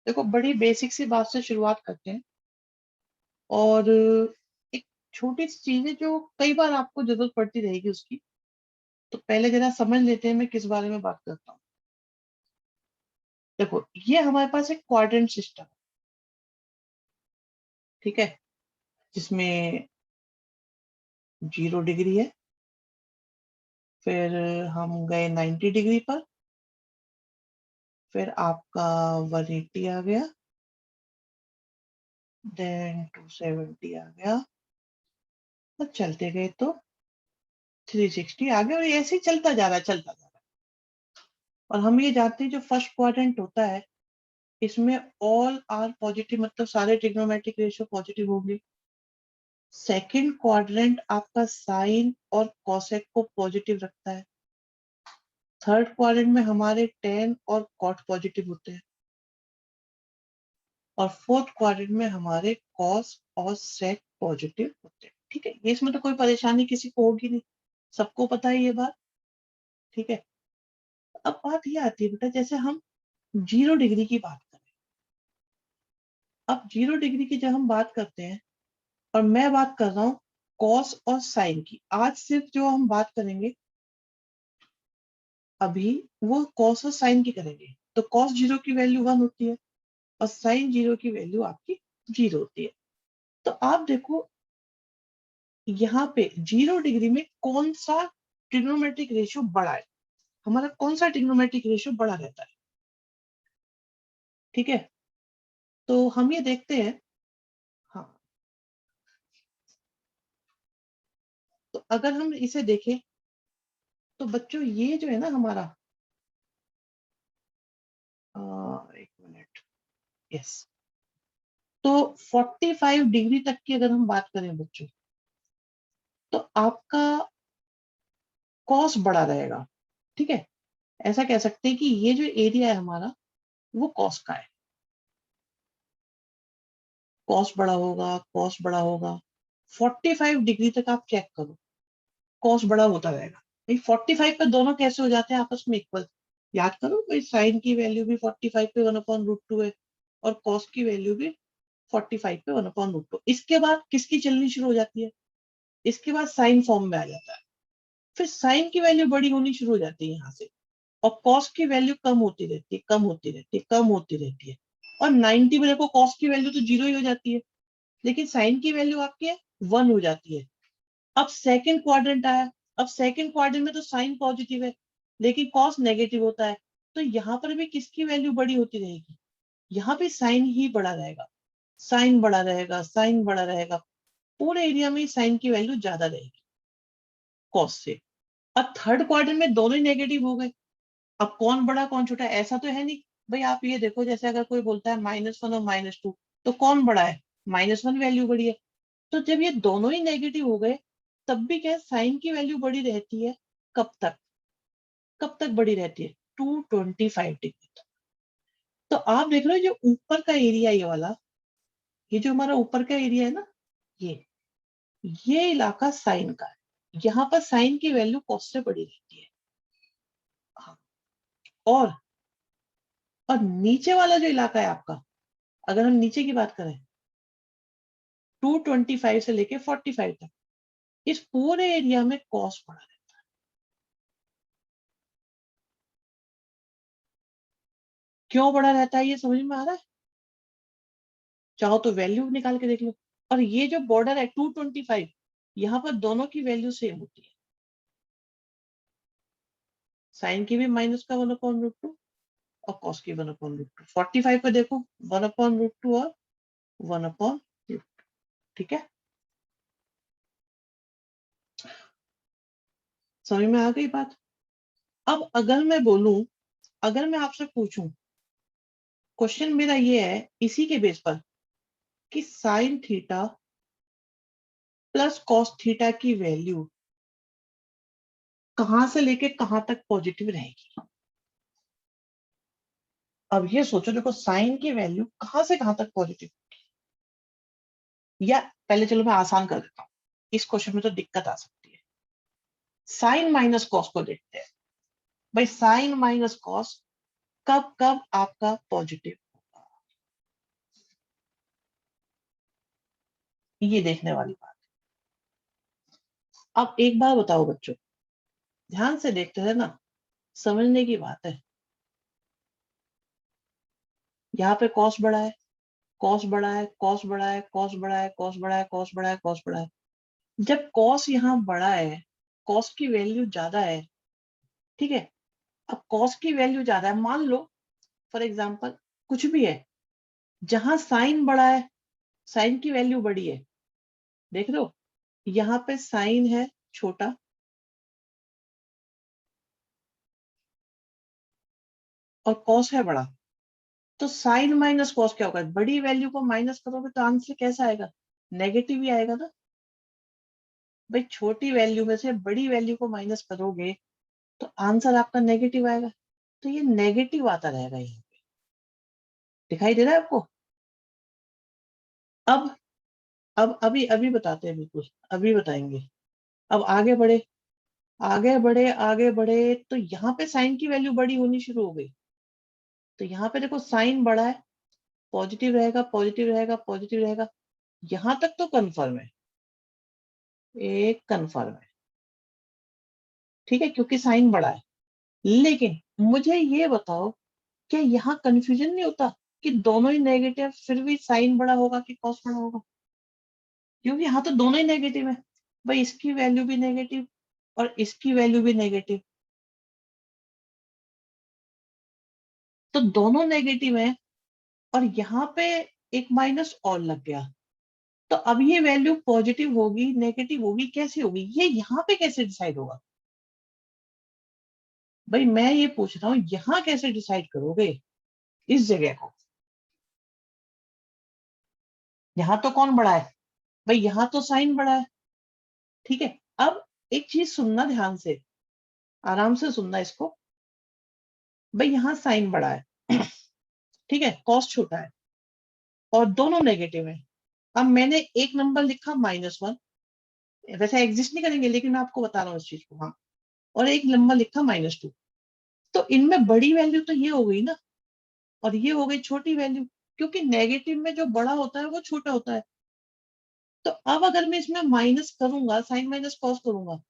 देखो बड़ी बेसिक सी बात से शुरुआत करते हैं, और एक छोटी सी चीज है जो कई बार आपको जरूरत पड़ती रहेगी उसकी। तो पहले जरा समझ लेते हैं मैं किस बारे में बात करता हूँ। देखो, ये हमारे पास एक क्वाड्रेंट सिस्टम, ठीक है, जिसमें 0 डिग्री है, फिर हम गए 90 डिग्री पर, फिर आपका 180 आ गया, देन 270 आ गया, और चलते गए तो 360 आ गया, और ये ऐसे ही चलता जा रहा है, चलता जा रहा है। और हम ये जानते हैं जो फर्स्ट क्वाड्रेंट होता है, इसमें ऑल आर पॉजिटिव, मतलब सारे ट्रिग्नोमेट्रिक रेशियो पॉजिटिव होंगे। सेकंड क्वाड्रेंट आपका साइन और कोसेक को पॉजिटिव रखता है। थर्ड क्वाड्रेंट में हमारे टेन और कॉट पॉजिटिव होते हैं, और फोर्थ क्वाड्रेंट में हमारे कॉस और सेक पॉजिटिव होते हैं। ठीक है, ये इसमें तो कोई परेशानी किसी को होगी नहीं, सबको पता है ये बात। ठीक है, अब बात ये आती है बेटा, जैसे हम 0 डिग्री की बात करें। अब 0 डिग्री की जब हम बात करते हैं, और मैं बात कर रहा हूँ कॉस और साइन की, आज सिर्फ जो हम बात करेंगे अभी, वो कॉस और साइन की करेंगे। तो कॉस 0 की वैल्यू 1 होती है, और साइन 0 की वैल्यू आपकी 0 होती है। तो आप देखो यहाँ पे 0 डिग्री में कौन सा ट्रिग्नोमेट्रिक रेशियो बड़ा है, हमारा कौन सा ट्रिग्नोमेट्रिक रेशियो बड़ा रहता है। ठीक है, तो हम ये देखते हैं। हाँ, तो अगर हम इसे देखें तो बच्चों ये जो है ना हमारा, एक मिनट, यस, तो 45 डिग्री तक की अगर हम बात करें बच्चों, तो आपका कॉस बड़ा रहेगा। ठीक है, ऐसा कह सकते हैं कि ये जो एरिया है हमारा, वो कॉस का है। कॉस बड़ा होगा, कॉस बड़ा होगा। 45 डिग्री तक आप चेक करो, कॉस बड़ा होता रहेगा। भाई 45 पे दोनों कैसे हो जाते हैं आपस में इक्वल? याद करो, भाई साइन की वैल्यू भी 45 पे 1/√2 है, और कॉस की वैल्यू भी 45 पे 1/√2। इसके बाद किसकी चलनी शुरू हो जाती है? इसके बाद साइन फॉर्म में आ जाता है। फिर साइन की वैल्यू बड़ी होनी शुरू हो जाती है यहाँ से, और कॉस की वैल्यू कम होती रहती है, कम होती रहती है, कम होती रहती है। और 90 में देखो कॉस की वैल्यू तो 0 ही हो जाती है, लेकिन साइन की वैल्यू आपकी है 1 हो जाती है। अब सेकंड क्वाड्रेंट आया। अब सेकंड क्वाड्रेंट में तो साइन पॉजिटिव है, लेकिन कॉस नेगेटिव होता है। तो यहाँ पर भी किसकी वैल्यू बड़ी होती रहेगी? यहाँ पे साइन ही बड़ा रहेगा, साइन बड़ा रहेगा, साइन बड़ा रहेगा। पूरे एरिया में साइन की वैल्यू ज्यादा रहेगी कॉस से। अब थर्ड क्वाड्रेंट में दोनों ही नेगेटिव हो गए। अब कौन बड़ा कौन छोटा है, ऐसा तो है नहीं। भाई आप ये देखो, जैसे अगर कोई बोलता है -1 और -2, तो कौन बड़ा है? -1 वैल्यू बड़ी है। तो जब ये दोनों ही नेगेटिव हो गए, तब भी क्या साइन की वैल्यू बड़ी रहती है? कब तक? कब तक बड़ी रहती है? 225 डिग्री तक। तो आप देख लो, जो ऊपर का एरिया ये वाला, ये जो हमारा ऊपर का एरिया है ना, ये ये इलाका साइन का है। यहाँ पर साइन की वैल्यू कॉस से बड़ी रहती है। हाँ, और नीचे वाला जो इलाका है आपका, अगर हम नीचे की बात करें, 225 से लेके 45 तक, इस पूरे एरिया में कॉस बड़ा रहता है। क्यों बड़ा रहता है, ये समझ में आ रहा है? चाहो तो वैल्यू निकाल के देख लो। और ये जो बॉर्डर है 225, यहाँ पर दोनों की वैल्यू सेम होती है। साइन की भी माइनस का 1/√2, और कॉस की 1/√2। 45 पे देखो 1/√2 और 1/√2। ठीक है, समझ में आ गई बात? अब अगर मैं बोलूं, अगर मैं आपसे पूछूं, क्वेश्चन मेरा ये है इसी के बेस पर, कि sine theta plus cos theta की वैल्यू कहां से लेके कहां तक पॉजिटिव रहेगी? अब ये सोचो, देखो साइन की वैल्यू कहां से कहां तक पॉजिटिव, या पहले चलो मैं आसान कर देता हूँ, इस क्वेश्चन में तो दिक्कत आ सकती है। साइन माइनस कॉस को देखते हैं। भाई साइन माइनस कॉस कब कब आपका पॉजिटिव होगा? ये देखने वाली बात। अब एक बार बताओ बच्चों, ध्यान से देखते हैं ना, समझने की बात है। यहाँ पे कॉस बड़ा है, कॉस बड़ा है, कॉस बड़ा है, कॉस बड़ा है, कॉस बड़ा है, कॉस बड़ा है, कॉस बड़ा है। जब कॉस यहाँ बड़ा है, कॉस की वैल्यू ज्यादा है, ठीक है। अब कॉस की वैल्यू ज्यादा है, मान लो फॉर एग्जाम्पल कुछ भी है, जहां साइन बड़ा है, साइन की वैल्यू बड़ी है, देख रहे हो, यहाँ पे साइन है छोटा और कॉस है बड़ा, तो साइन माइनस कॉस क्या होगा, बड़ी वैल्यू को माइनस करोगे तो आंसर कैसा आएगा, नेगेटिव ही आएगा ना। भाई छोटी वैल्यू में से बड़ी वैल्यू को माइनस करोगे तो आंसर आपका नेगेटिव आएगा, तो ये नेगेटिव आता रहेगा यहाँ पे। दिखाई दे रहा है आपको? अब अभी अभी बताते हैं, बिल्कुल अभी बताएंगे। अब आगे बढ़े, आगे बढ़े, आगे बढ़े, तो यहाँ पे साइन की वैल्यू बड़ी होनी शुरू हो गई। तो यहाँ पे देखो साइन बड़ा है, पॉजिटिव रहेगा, पॉजिटिव रहेगा, पॉजिटिव रहेगा, यहां तक तो कंफर्म है, एक कंफर्म है, ठीक है, क्योंकि साइन बड़ा है। लेकिन मुझे ये बताओ, क्या यहाँ कंफ्यूजन नहीं होता कि दोनों ही नेगेटिव फिर भी साइन बड़ा होगा कि कॉस बड़ा होगा? क्योंकि यहाँ तो दोनों ही नेगेटिव है, भाई इसकी वैल्यू भी नेगेटिव और इसकी वैल्यू भी नेगेटिव, तो दोनों नेगेटिव है, और यहाँ पे एक माइनस और लग गया, तो अब ये वैल्यू पॉजिटिव होगी नेगेटिव होगी कैसे होगी, ये यहाँ पे कैसे डिसाइड होगा? भाई मैं ये पूछ रहा हूँ यहाँ कैसे डिसाइड करोगे इस जगह को? यहाँ तो कौन बड़ा है, भाई यहाँ तो साइन बड़ा है, ठीक है। अब एक चीज सुनना ध्यान से, आराम से सुनना इसको। भाई यहाँ साइन बड़ा है, ठीक है, कॉस छोटा है, और दोनों नेगेटिव है। अब मैंने एक नंबर लिखा -1, वैसे एग्जिस्ट नहीं करेंगे लेकिन मैं आपको बता रहा हूँ इस चीज को, हाँ, और एक नंबर लिखा -2, तो इनमें बड़ी वैल्यू तो ये हो गई ना, और ये हो गई छोटी वैल्यू, क्योंकि नेगेटिव में जो बड़ा होता है वो छोटा होता है। तो अब अगर मैं इसमें माइनस करूंगा, साइन माइनस कॉस करूंगा,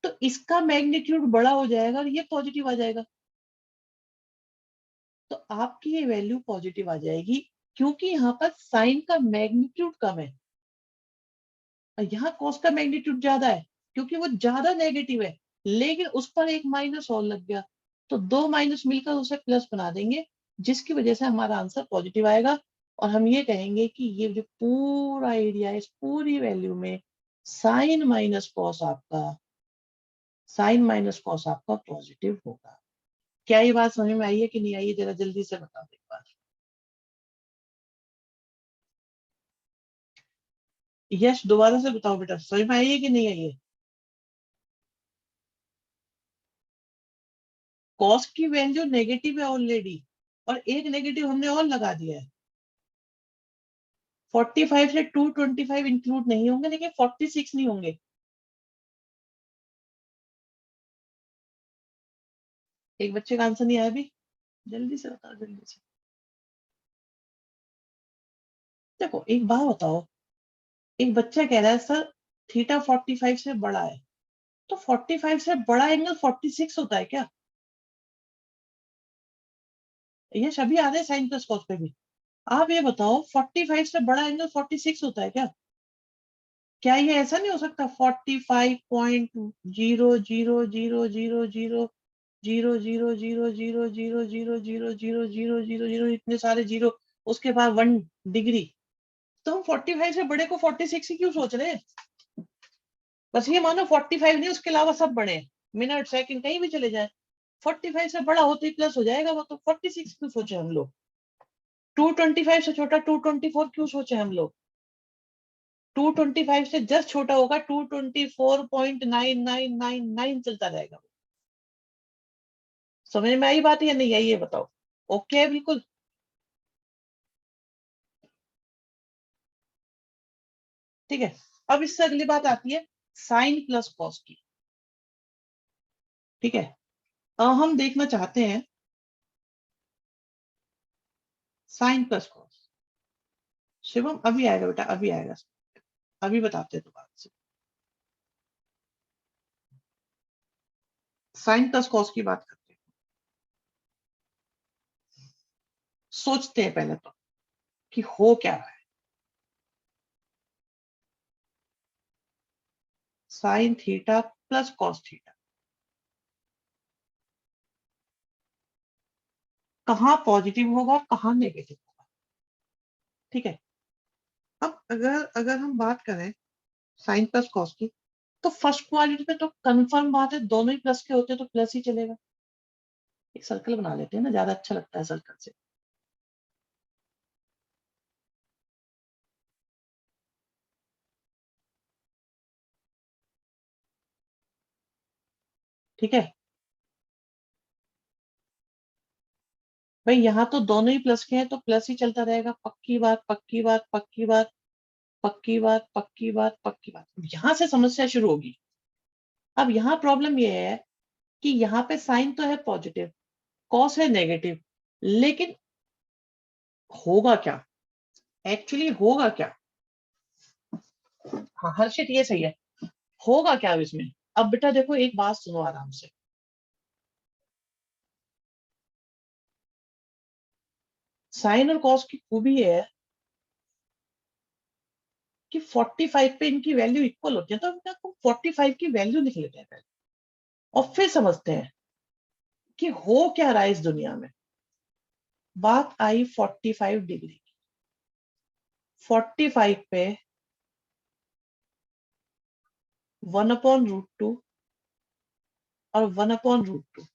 तो इसका मैग्नीट्यूड बड़ा हो जाएगा और ये पॉजिटिव आ जाएगा, तो आपकी ये वैल्यू पॉजिटिव आ जाएगी, क्योंकि यहाँ पर साइन का मैग्नीट्यूड कम है और यहाँ कॉस का मैग्नीट्यूड ज्यादा है, क्योंकि वो ज्यादा नेगेटिव है, लेकिन उस पर एक माइनस और लग गया, तो दो माइनस मिलकर उसे प्लस बना देंगे, जिसकी वजह से हमारा आंसर पॉजिटिव आएगा। और हम ये कहेंगे कि ये जो पूरा एरिया है, इस पूरी वैल्यू में साइन माइनस कॉस आपका पॉजिटिव होगा। क्या ये बात समझ में आई है कि नहीं आई है, जरा जल्दी से बता दो एक बार। यश दोबारा से बताओ बेटा, समझ में आई है कि नहीं आई है? कॉस की वैल्यू नेगेटिव है ऑलरेडी, और एक नेगेटिव हमने और लगा दिया है। 45 से 225 इंक्लूड नहीं होंगे, लेकिन 46 नहीं होंगे। एक बच्चे का आंसर नहीं आया अभी, जल्दी से बताओ, जल्दी से। देखो एक बात बताओ, एक बच्चा कह रहा है सर थीटा 45 से बड़ा है, तो 45 से बड़ा एंगल 46 होता है क्या? ये सभी आ रहे हैं साइन प्लस कॉस पे भी। आप ये बताओ 45 से बड़ा एंगल 46 होता है क्या? क्या ये ऐसा नहीं हो सकता 45.00000000000000 इतने सारे जीरो, उसके बाद 1 डिग्री, तो हम 45 से बड़े को 46 ही क्यों सोच रहे हैं? बस ये मानो 45 नहीं, उसके अलावा सब बड़े हैं, मिनट सेकंड कहीं भी चले जाए, 45 से बड़ा होते ही प्लस हो जाएगा वो, तो 46 क्यों सोचे हम लोग? 225 से छोटा 224 क्यों सोचे हम लोग? 225 से जस्ट छोटा होगा 224.9999 चलता रहेगा। समझ में आई बात या नहीं आई ये बताओ? ओके है बिल्कुल? ठीक है। अब इससे अगली बात आती है साइन प्लस कॉस की, ठीक है। हम देखना चाहते हैं साइन प्लस कॉस। शिवम अभी आएगा बेटा, अभी आएगा। अभी बताते हैं दोबारा से। साइन प्लस कॉस की बात करते हैं, सोचते हैं पहले तो कि हो क्या रहा है। Sine theta plus cos theta, कहाँ पॉजिटिव होगा कहाँ नेगेटिव होगा। ठीक है, अब अगर अगर हम बात करें साइन प्लस कॉस की, तो फर्स्ट क्वालिटी में तो कंफर्म बात है, दोनों ही प्लस के होते हैं तो प्लस ही चलेगा। एक सर्कल बना लेते हैं ना, ज्यादा अच्छा लगता है सर्कल से। ठीक है भाई, यहाँ तो दोनों ही प्लस के हैं तो प्लस ही चलता रहेगा, पक्की बात पक्की बात पक्की बात पक्की बात पक्की बात पक्की बात। यहां से समस्या शुरू होगी। अब यहाँ प्रॉब्लम ये है कि यहाँ पे साइन तो है पॉजिटिव, कॉस है नेगेटिव, लेकिन होगा क्या, एक्चुअली होगा क्या। हाँ हर्षित ये सही है, होगा क्या अब इसमें। अब बेटा देखो एक बात सुनो आराम से, साइन और कॉस की खूबी है कि 45 पे इनकी वैल्यू इक्वल होती है, तो हम आपको 45 की वैल्यू लिख लेते हैं पहले और फिर समझते हैं कि हो क्या रहा है इस दुनिया में। बात आई 45 डिग्री, 45 पे 1/√2 और 1/√2।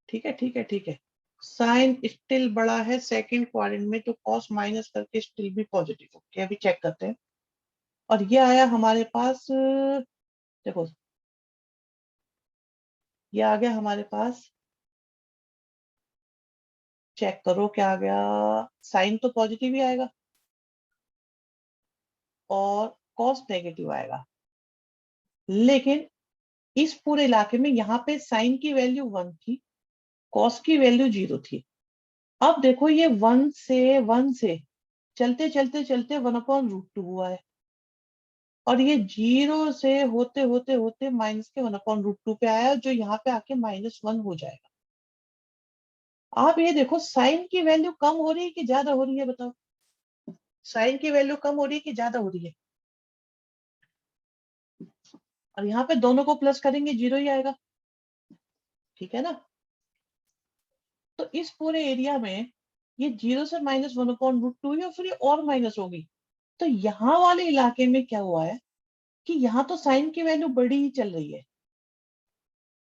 ठीक है ठीक है ठीक है, साइन स्टिल बड़ा है सेकंड क्वाड्रेंट में, तो कॉस माइनस करके स्टिल भी पॉजिटिव हो गया। अभी चेक करते हैं। और ये आया हमारे पास, देखो ये आ गया हमारे पास, चेक करो क्या आ गया। साइन तो पॉजिटिव ही आएगा और कॉस नेगेटिव आएगा, लेकिन इस पूरे इलाके में यहाँ पे साइन की वैल्यू 1 थी, कॉस की वैल्यू 0 थी। अब देखो ये 1 से चलते चलते चलते 1/√2 हुआ है, और ये 0 से होते होते होते माइनस के 1/√2 पे आया, जो यहाँ पे आके -1 हो जाएगा। आप ये देखो साइन की वैल्यू कम हो रही है कि ज्यादा हो रही है, बताओ। साइन की वैल्यू कम हो रही है कि ज्यादा हो रही है, और यहाँ पे दोनों को प्लस करेंगे 0 ही आएगा। ठीक है ना, तो इस पूरे एरिया में ये 0 से -1/√2 है, और फिर ये और माइनस होगी। तो यहाँ वाले इलाके में क्या हुआ है कि यहाँ तो साइन की वैल्यू बड़ी ही चल रही है,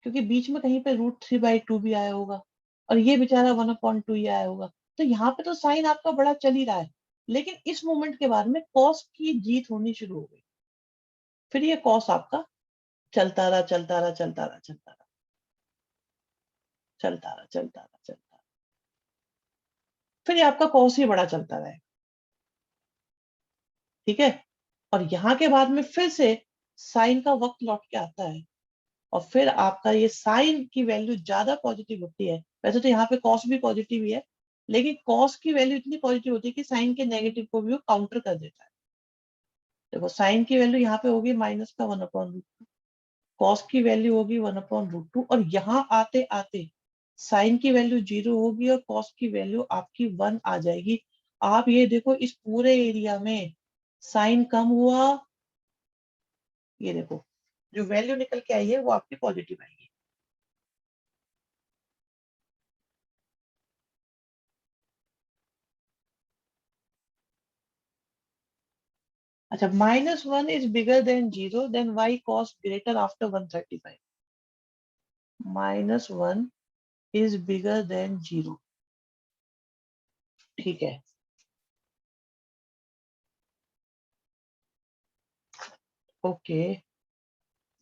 क्योंकि बीच में कहीं पे √3/2 भी आया होगा, और ये बेचारा 1/2 ही आया होगा। तो यहाँ पे तो साइन आपका बड़ा चल ही रहा है, लेकिन इस मोमेंट के बाद में कॉस की जीत होनी शुरू हो गई। फिर ये कॉस आपका चलता रहा चलता रहा चलता रहा चलता रहा चलता रहा चलता रहा चलता रहा, फिर ये आपका कॉस ही बड़ा चलता रहा। ठीक है, और यहाँ के बाद में फिर से साइन का वक्त लौट के आता है, और फिर आपका ये साइन की वैल्यू ज्यादा पॉजिटिव होती है। वैसे तो यहाँ पे कॉस भी पॉजिटिव ही है, लेकिन कॉस की वैल्यू इतनी पॉजिटिव होती है कि साइन के नेगेटिव को भी वो काउंटर कर देता है। देखो साइन की वैल्यू यहाँ पे होगी माइनस का 1/√2, कॉस की वैल्यू होगी 1/√2, और यहाँ आते आते साइन की वैल्यू 0 होगी और कॉस की वैल्यू आपकी 1 आ जाएगी। आप ये देखो इस पूरे एरिया में साइन कम हुआ, ये देखो जो वैल्यू निकल के आई है वो आपकी पॉजिटिव आई है। अच्छा, -1 is bigger than 0, then why cos greater after 135? -1 is bigger than 0। ठीक है, okay,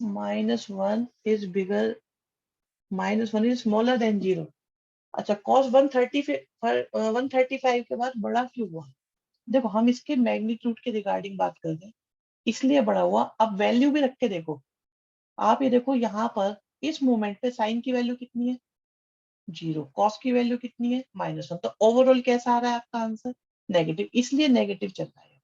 -1 is bigger, -1 is smaller than 0। अच्छा, cos 135 के बाद बड़ा क्यों हुआ। देखो हम इसके मैग्नीट्यूड के रिगार्डिंग बात कर रहे हैं, इसलिए बड़ा हुआ। अब वैल्यू भी रख के देखो, आप ये देखो यहाँ पर इस मोमेंट पे साइन की वैल्यू कितनी है 0, कॉस की वैल्यू कितनी है -1, तो ओवरऑल कैसा आ रहा है आपका आंसर नेगेटिव, इसलिए नेगेटिव चल रहा है।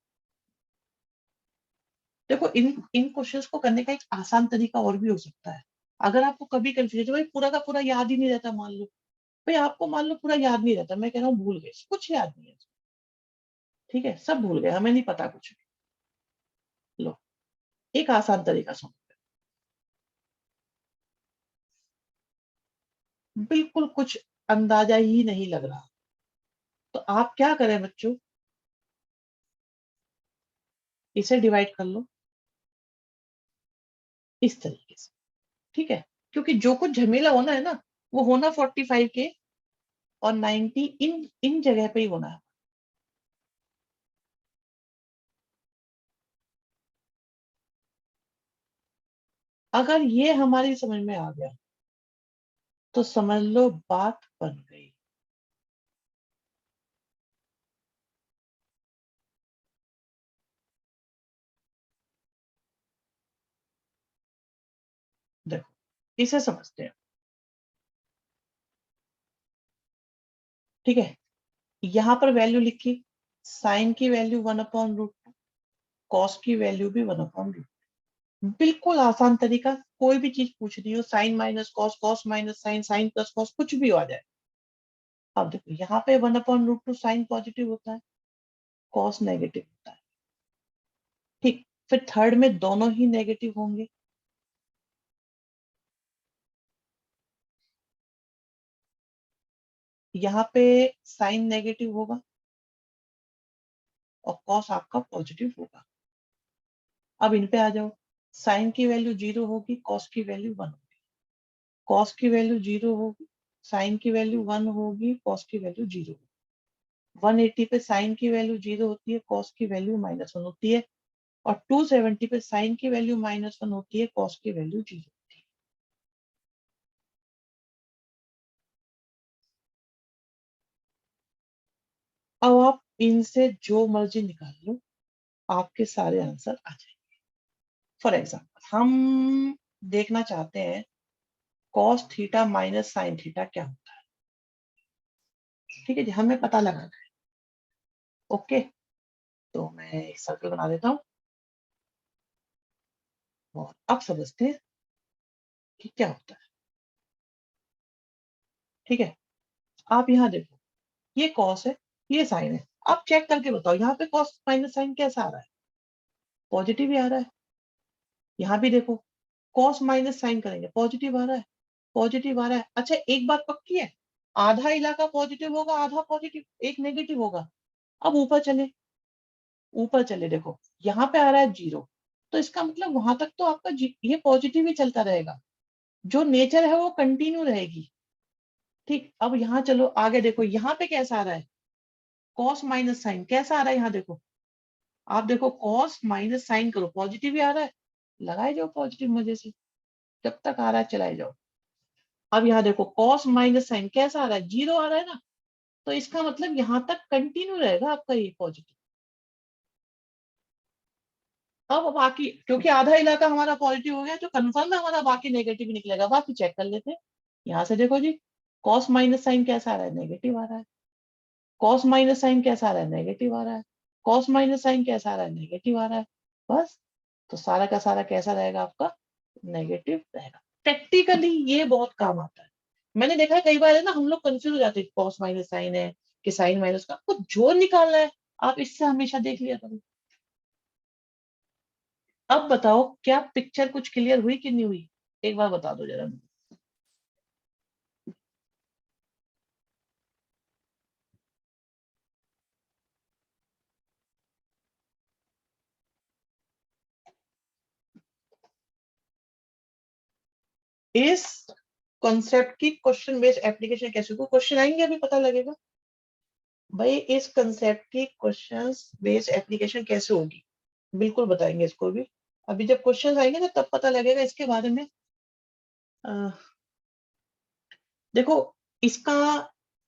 देखो इन इन क्वेश्चंस को करने का एक आसान तरीका और भी हो सकता है। अगर आपको कभी कंफ्यूजन भाई पूरा का पूरा याद ही नहीं रहता, मान लो भाई आपको मान लो पूरा याद नहीं रहता, मैं कह रहा हूँ भूल गए, कुछ याद नहीं है, ठीक है, सब भूल गए, हमें नहीं पता कुछ भी। लो एक आसान तरीका सुनो, बिल्कुल कुछ अंदाजा ही नहीं लग रहा, तो आप क्या करें बच्चों, इसे डिवाइड कर लो इस तरीके से, ठीक है, क्योंकि जो कुछ झमेला होना है ना, वो होना 45 के और 90 इन इन जगह पे ही होना है। अगर ये हमारी समझ में आ गया तो समझ लो बात बन गई। देखो इसे समझते हैं, ठीक है, यहां पर वैल्यू लिखी, साइन की वैल्यू 1/√2, कॉस की वैल्यू भी 1/√2। बिल्कुल आसान तरीका, कोई भी चीज पूछनी हो, sine minus cos, cos minus sine, sine plus cos, कुछ भी आ जाए। अब देखो यहाँ पे 1/√2 साइन पॉजिटिव होता है, कॉस नेगेटिव होता है, ठीक, फिर थर्ड में दोनों ही नेगेटिव होंगे, यहाँ पे साइन नेगेटिव होगा और कॉस आपका पॉजिटिव होगा। अब इन पे आ जाओ, साइन की वैल्यू 0 होगी, कॉस की वैल्यू 1 होगी, कॉस की वैल्यू 0 होगी, साइन की वैल्यू 1 होगी, कॉस की वैल्यू 0 होगी। 180 पे साइन की वैल्यू 0 होती है, कॉस की वैल्यू -1 होती है, और 270 पे साइन की वैल्यू -1 होती है, कॉस की वैल्यू 0 होती है। अब आप इनसे जो मर्जी निकाल लो, आपके सारे आंसर आ जाएंगे। फॉर एग्जाम्पल हम देखना चाहते हैं cos theta minus sine theta क्या होता है, ठीक है जी, हमें पता लगाना है। ओके, तो मैं एक सर्कल बना देता हूँ और अब समझते हैं कि क्या होता है, ठीक है। आप यहाँ देखो, ये कॉस है, ये साइन है, आप चेक करके बताओ यहाँ पे कॉस माइनस साइन कैसा आ रहा है, पॉजिटिव ही आ रहा है। यहाँ भी देखो, कॉस माइनस साइन करेंगे, पॉजिटिव आ रहा है, पॉजिटिव आ रहा है। अच्छा एक बात पक्की है, आधा इलाका पॉजिटिव होगा, आधा पॉजिटिव, एक नेगेटिव होगा। अब ऊपर चले देखो, यहाँ पे आ रहा है 0, तो इसका मतलब वहां तक तो आपका ये पॉजिटिव ही चलता रहेगा, जो नेचर है वो कंटिन्यू रहेगी, ठीक। अब यहाँ चलो आगे देखो, यहाँ पे कैसा आ रहा है, कॉस माइनस साइन कैसा आ रहा है, यहाँ देखो, आप देखो कॉस माइनस साइन करो, पॉजिटिव ही आ रहा है, लगाए जाओ पॉजिटिव मजे से, जब तक आ रहा है चलाए जाओ। अब यहाँ देखो कॉस माइनस साइन कैसा आ रहा है, 0 आ रहा है ना, तो इसका मतलब यहाँ तक कंटिन्यू रहेगा आपका ये पॉजिटिव। अब बाकी क्योंकि आधा इलाका हमारा पॉजिटिव हो गया, जो कंफर्म है हमारा बाकी नेगेटिव निकलेगा, बाकी चेक कर लेते हैं। यहाँ से देखो जी, कॉस माइनस साइन कैसा आ रहा है, नेगेटिव आ रहा है, कॉस माइनस साइन कैसा आ रहा है, नेगेटिव आ रहा है, कॉस माइनस साइन कैसा आ रहा है, नेगेटिव आ रहा है, बस। तो सारा का सारा कैसा रहेगा आपका, नेगेटिव रहेगा। प्रैक्टिकली ये बहुत काम आता है, मैंने देखा है कई बार है ना, हम लोग कंफ्यूज हो जाते हैं, कॉस माइनस साइन है कि साइन माइनस का, आपको जो निकालना है आप इससे हमेशा देख लिया करो। अब बताओ क्या पिक्चर कुछ क्लियर हुई कि नहीं हुई, एक बार बता दो जरा। इस कॉन्सेप्ट की क्वेश्चन बेस्ड एप्लीकेशन कैसे होगी, क्वेश्चन आएंगे अभी पता लगेगा। भाई इस कंसेप्ट की क्वेश्चन बेस्ड एप्लीकेशन कैसे होगी, बिल्कुल बताएंगे इसको भी। अभी जब क्वेश्चन आएंगे ना तब पता लगेगा इसके बारे में। अ, देखो इसका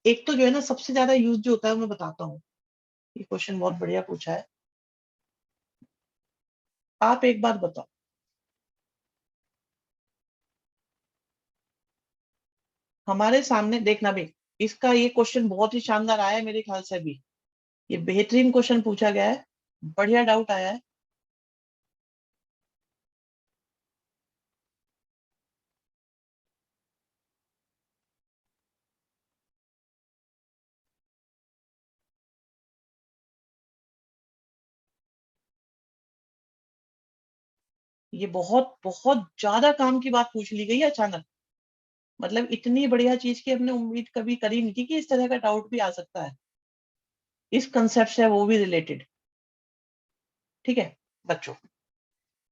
एक तो जो है ना सबसे ज्यादा यूज जो होता है, मैं बताता हूँ। ये क्वेश्चन बहुत बढ़िया पूछा है, आप एक बात बताओ, हमारे सामने देखना भी, इसका ये क्वेश्चन बहुत ही शानदार आया है मेरे ख्याल से भी, ये बेहतरीन क्वेश्चन पूछा गया है, बढ़िया डाउट आया है। ये बहुत बहुत ज्यादा काम की बात पूछ ली गई है अचानक। मतलब इतनी बढ़िया चीज की हमने उम्मीद कभी करी नहीं थी कि इस तरह का डाउट भी आ सकता है, इस कंसेप्ट से वो भी रिलेटेड। ठीक है बच्चों,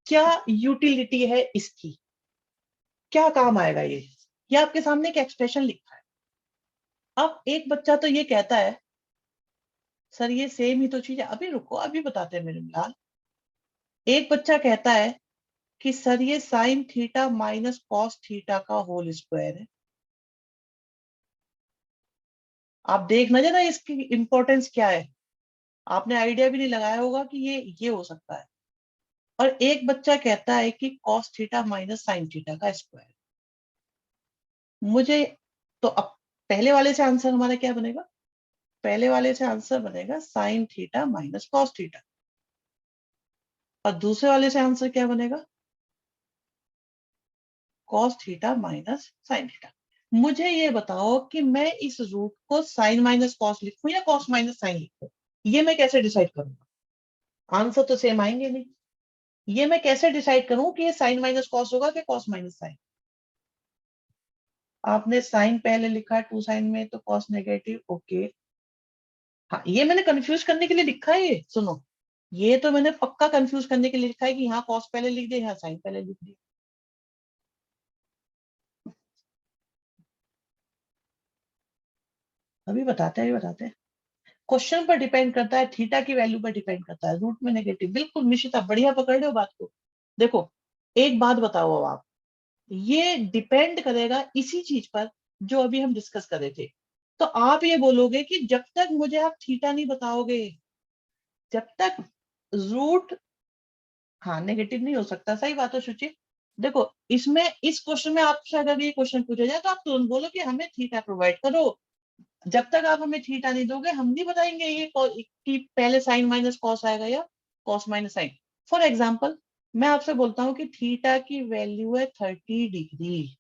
क्या यूटिलिटी है इसकी, क्या काम आएगा ये आपके सामने एक एक्सप्रेशन लिखा है। अब एक बच्चा तो ये कहता है सर ये सेम ही तो चीज है, अभी रुको अभी बताते हैं मेरे लाल। एक बच्चा कहता है कि सर ये sine theta minus cos theta का होल स्क्वायर है। आप देखना जरा इसकी इंपॉर्टेंस क्या है, आपने आइडिया भी नहीं लगाया होगा कि ये हो सकता है। और एक बच्चा कहता है कि cos theta minus sine theta का स्क्वायर। मुझे तो अब पहले वाले से आंसर हमारा क्या बनेगा, पहले वाले से आंसर बनेगा sine theta minus cos theta, और दूसरे वाले से आंसर क्या बनेगा, cos theta minus sine theta. मुझे ये बताओ कि मैं इस रूट को साइन माइनस कॉस लिखूं या कॉस माइनस साइन लिखूं, ये मैं कैसे डिसाइड करूंगा, आंसर तो सेम आएंगे नहीं। ये मैं कैसे डिसाइड करूं कि ये साइन माइनस कॉस होगा कि कॉस माइनस साइन। आपने साइन पहले लिखा है टू साइन में तो कॉस नेगेटिव, ओके। हाँ ये मैंने कंफ्यूज करने के लिए लिखा है, ये सुनो, ये तो मैंने पक्का कंफ्यूज करने के लिए लिखा है कि यहाँ कॉस पहले लिख दिया यहाँ साइन पहले लिख दिया। अभी बताते हैं, क्वेश्चन पर डिपेंड करता है, थीटा की वैल्यू पर डिपेंड करता है, रूट में नेगेटिव, बिल्कुल निशिता बढ़िया पकड़ रहे हो बात को। देखो एक बात बताओ अब आप, ये डिपेंड करेगा इसी चीज पर जो अभी हम डिस्कस कर रहे थे। तो आप ये बोलोगे कि जब तक मुझे आप थीटा नहीं बताओगे, जब तक रूट, हाँ नेगेटिव नहीं हो सकता, सही बात है शुचि। देखो इसमें इस क्वेश्चन में आपसे अगर ये क्वेश्चन पूछा जाए तो आप तुरंत बोलो कि हमें थीटा प्रोवाइड करो। जब तक आप हमें थीटा नहीं दोगे हम नहीं बताएंगे ये कि पहले साइन माइनस कॉस आएगा या cos minus sine. For example मैं आपसे बोलता हूँ कि थीटा की वैल्यू है 30 डिग्री,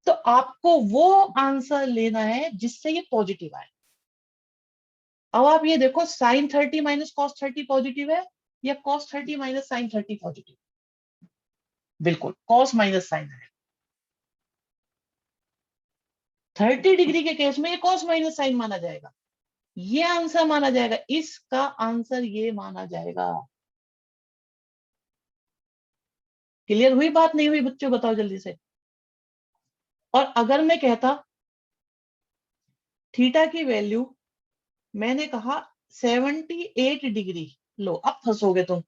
तो आपको वो आंसर लेना है जिससे ये पॉजिटिव आए। अब आप ये देखो साइन 30 माइनस कॉस 30 पॉजिटिव है या कॉस 30 माइनस साइन 30 पॉजिटिव, बिल्कुल कॉस माइनस साइन है। 30 डिग्री के केस में ये कॉस माइनस साइन माना जाएगा, ये आंसर माना जाएगा, इसका आंसर ये माना जाएगा। क्लियर हुई बात नहीं हुई बच्चों, बताओ जल्दी से। और अगर मैं कहता थीटा की वैल्यू, मैंने कहा 78 डिग्री, लो अब फंसोगे तुम।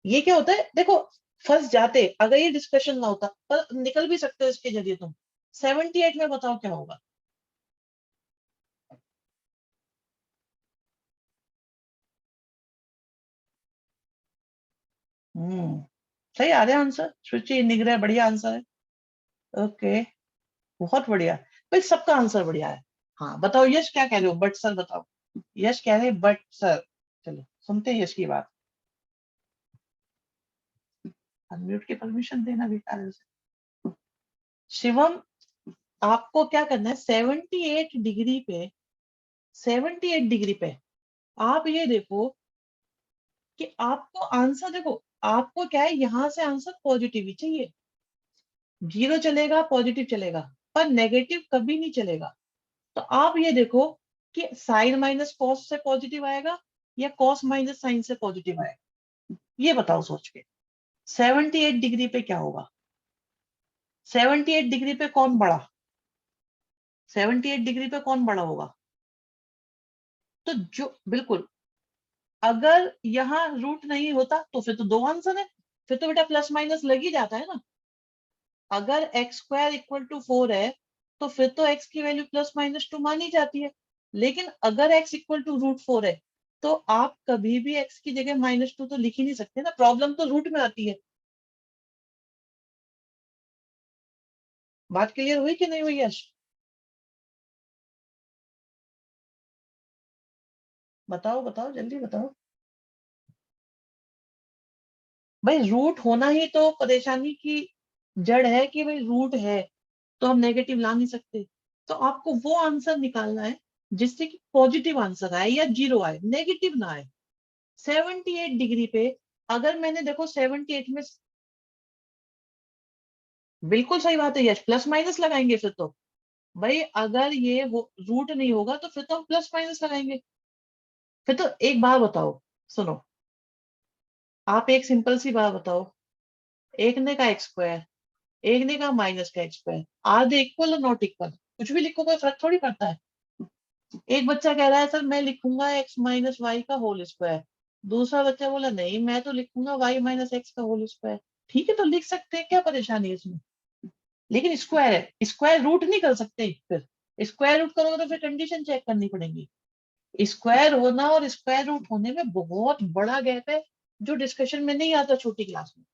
ये क्या होता है देखो, फंस जाते अगर ये डिस्कशन ना होता, पर निकल भी सकते हो इसके जरिए तुम। 78 में बताओ क्या होगा, हम्म सही आ रहा है आंसर, सोचिए निगरा बढ़िया आंसर है। ओके बहुत बढ़िया, भाई सबका आंसर बढ़िया है। हाँ बताओ यश क्या कह रहे हो, बट सर बताओ। यश कह रहे बट सर, चलो सुनते हैं यश की बात। अनम्यूट की परमिशन देना बेकार है उसे। शिवम आपको क्या करना है, 78 डिग्री पे, 78 डिग्री पे आप ये देखो कि आपको आंसर देखो, आपको क्या है यहां से आंसर पॉजिटिव ही चाहिए, जीरो चलेगा पॉजिटिव चलेगा, पर नेगेटिव कभी नहीं चलेगा। तो आप ये देखो कि साइन माइनस कॉस से पॉजिटिव आएगा या कॉस माइनस साइन से पॉजिटिव आएगा, ये बताओ सोच के। 78 डिग्री पे क्या होगा, 78 डिग्री पे कौन बड़ा, 78 डिग्री पे कौन बड़ा होगा, तो जो बिल्कुल, अगर यहाँ रूट नहीं होता तो फिर तो दो आंसर है, फिर तो बेटा प्लस माइनस लग ही जाता है ना। अगर एक्स स्क्वायर इक्वल टू 4 है तो फिर तो एक्स की वैल्यू प्लस माइनस टू मानी जाती है। लेकिन अगर एक्स इक्वल टू रूट 4 है तो आप कभी भी एक्स की जगह -2 तो लिख ही नहीं सकते ना, प्रॉब्लम तो रूट में आती है। बात क्लियर हुई कि नहीं हुई यश, बताओ बताओ जल्दी बताओ। भाई रूट होना ही तो परेशानी की जड़ है कि भाई रूट है तो हम नेगेटिव ला नहीं सकते। तो आपको वो आंसर निकालना है जिससे कि पॉजिटिव आंसर आए या जीरो आए, नेगेटिव ना आए। 78 डिग्री पे अगर मैंने देखो 78 में बिल्कुल सही बात है यश, प्लस माइनस लगाएंगे फिर तो। भाई अगर ये रूट नहीं होगा तो फिर तो हम प्लस माइनस लगाएंगे। फिर तो एक बात बताओ, सुनो, आप एक सिंपल सी बात बताओ, एक ने का एक्स स्क्वायर, एक ने का माइनस का एक्स स्क्वायर, आधे इक्वल और नॉट इक्वल, कुछ भी लिखो कोई फर्क थोड़ी पड़ता है। एक बच्चा कह रहा है सर मैं लिखूंगा एक्स माइनस वाई का होल स्क्वायर, दूसरा बच्चा बोला नहीं मैं तो लिखूंगा वाई माइनस एक्स का होल स्क्वायर। ठीक है तो लिख सकते हैं, क्या परेशानी है इसमें। लेकिन स्क्वायर है, स्क्वायर रूट नहीं कर सकते, फिर स्क्वायर रूट करोगे तो फिर कंडीशन चेक करनी पड़ेगी। स्क्वायर होना और स्क्वायर रूट होने में बहुत बड़ा गैप है, जो डिस्कशन में नहीं आता छोटी क्लास में।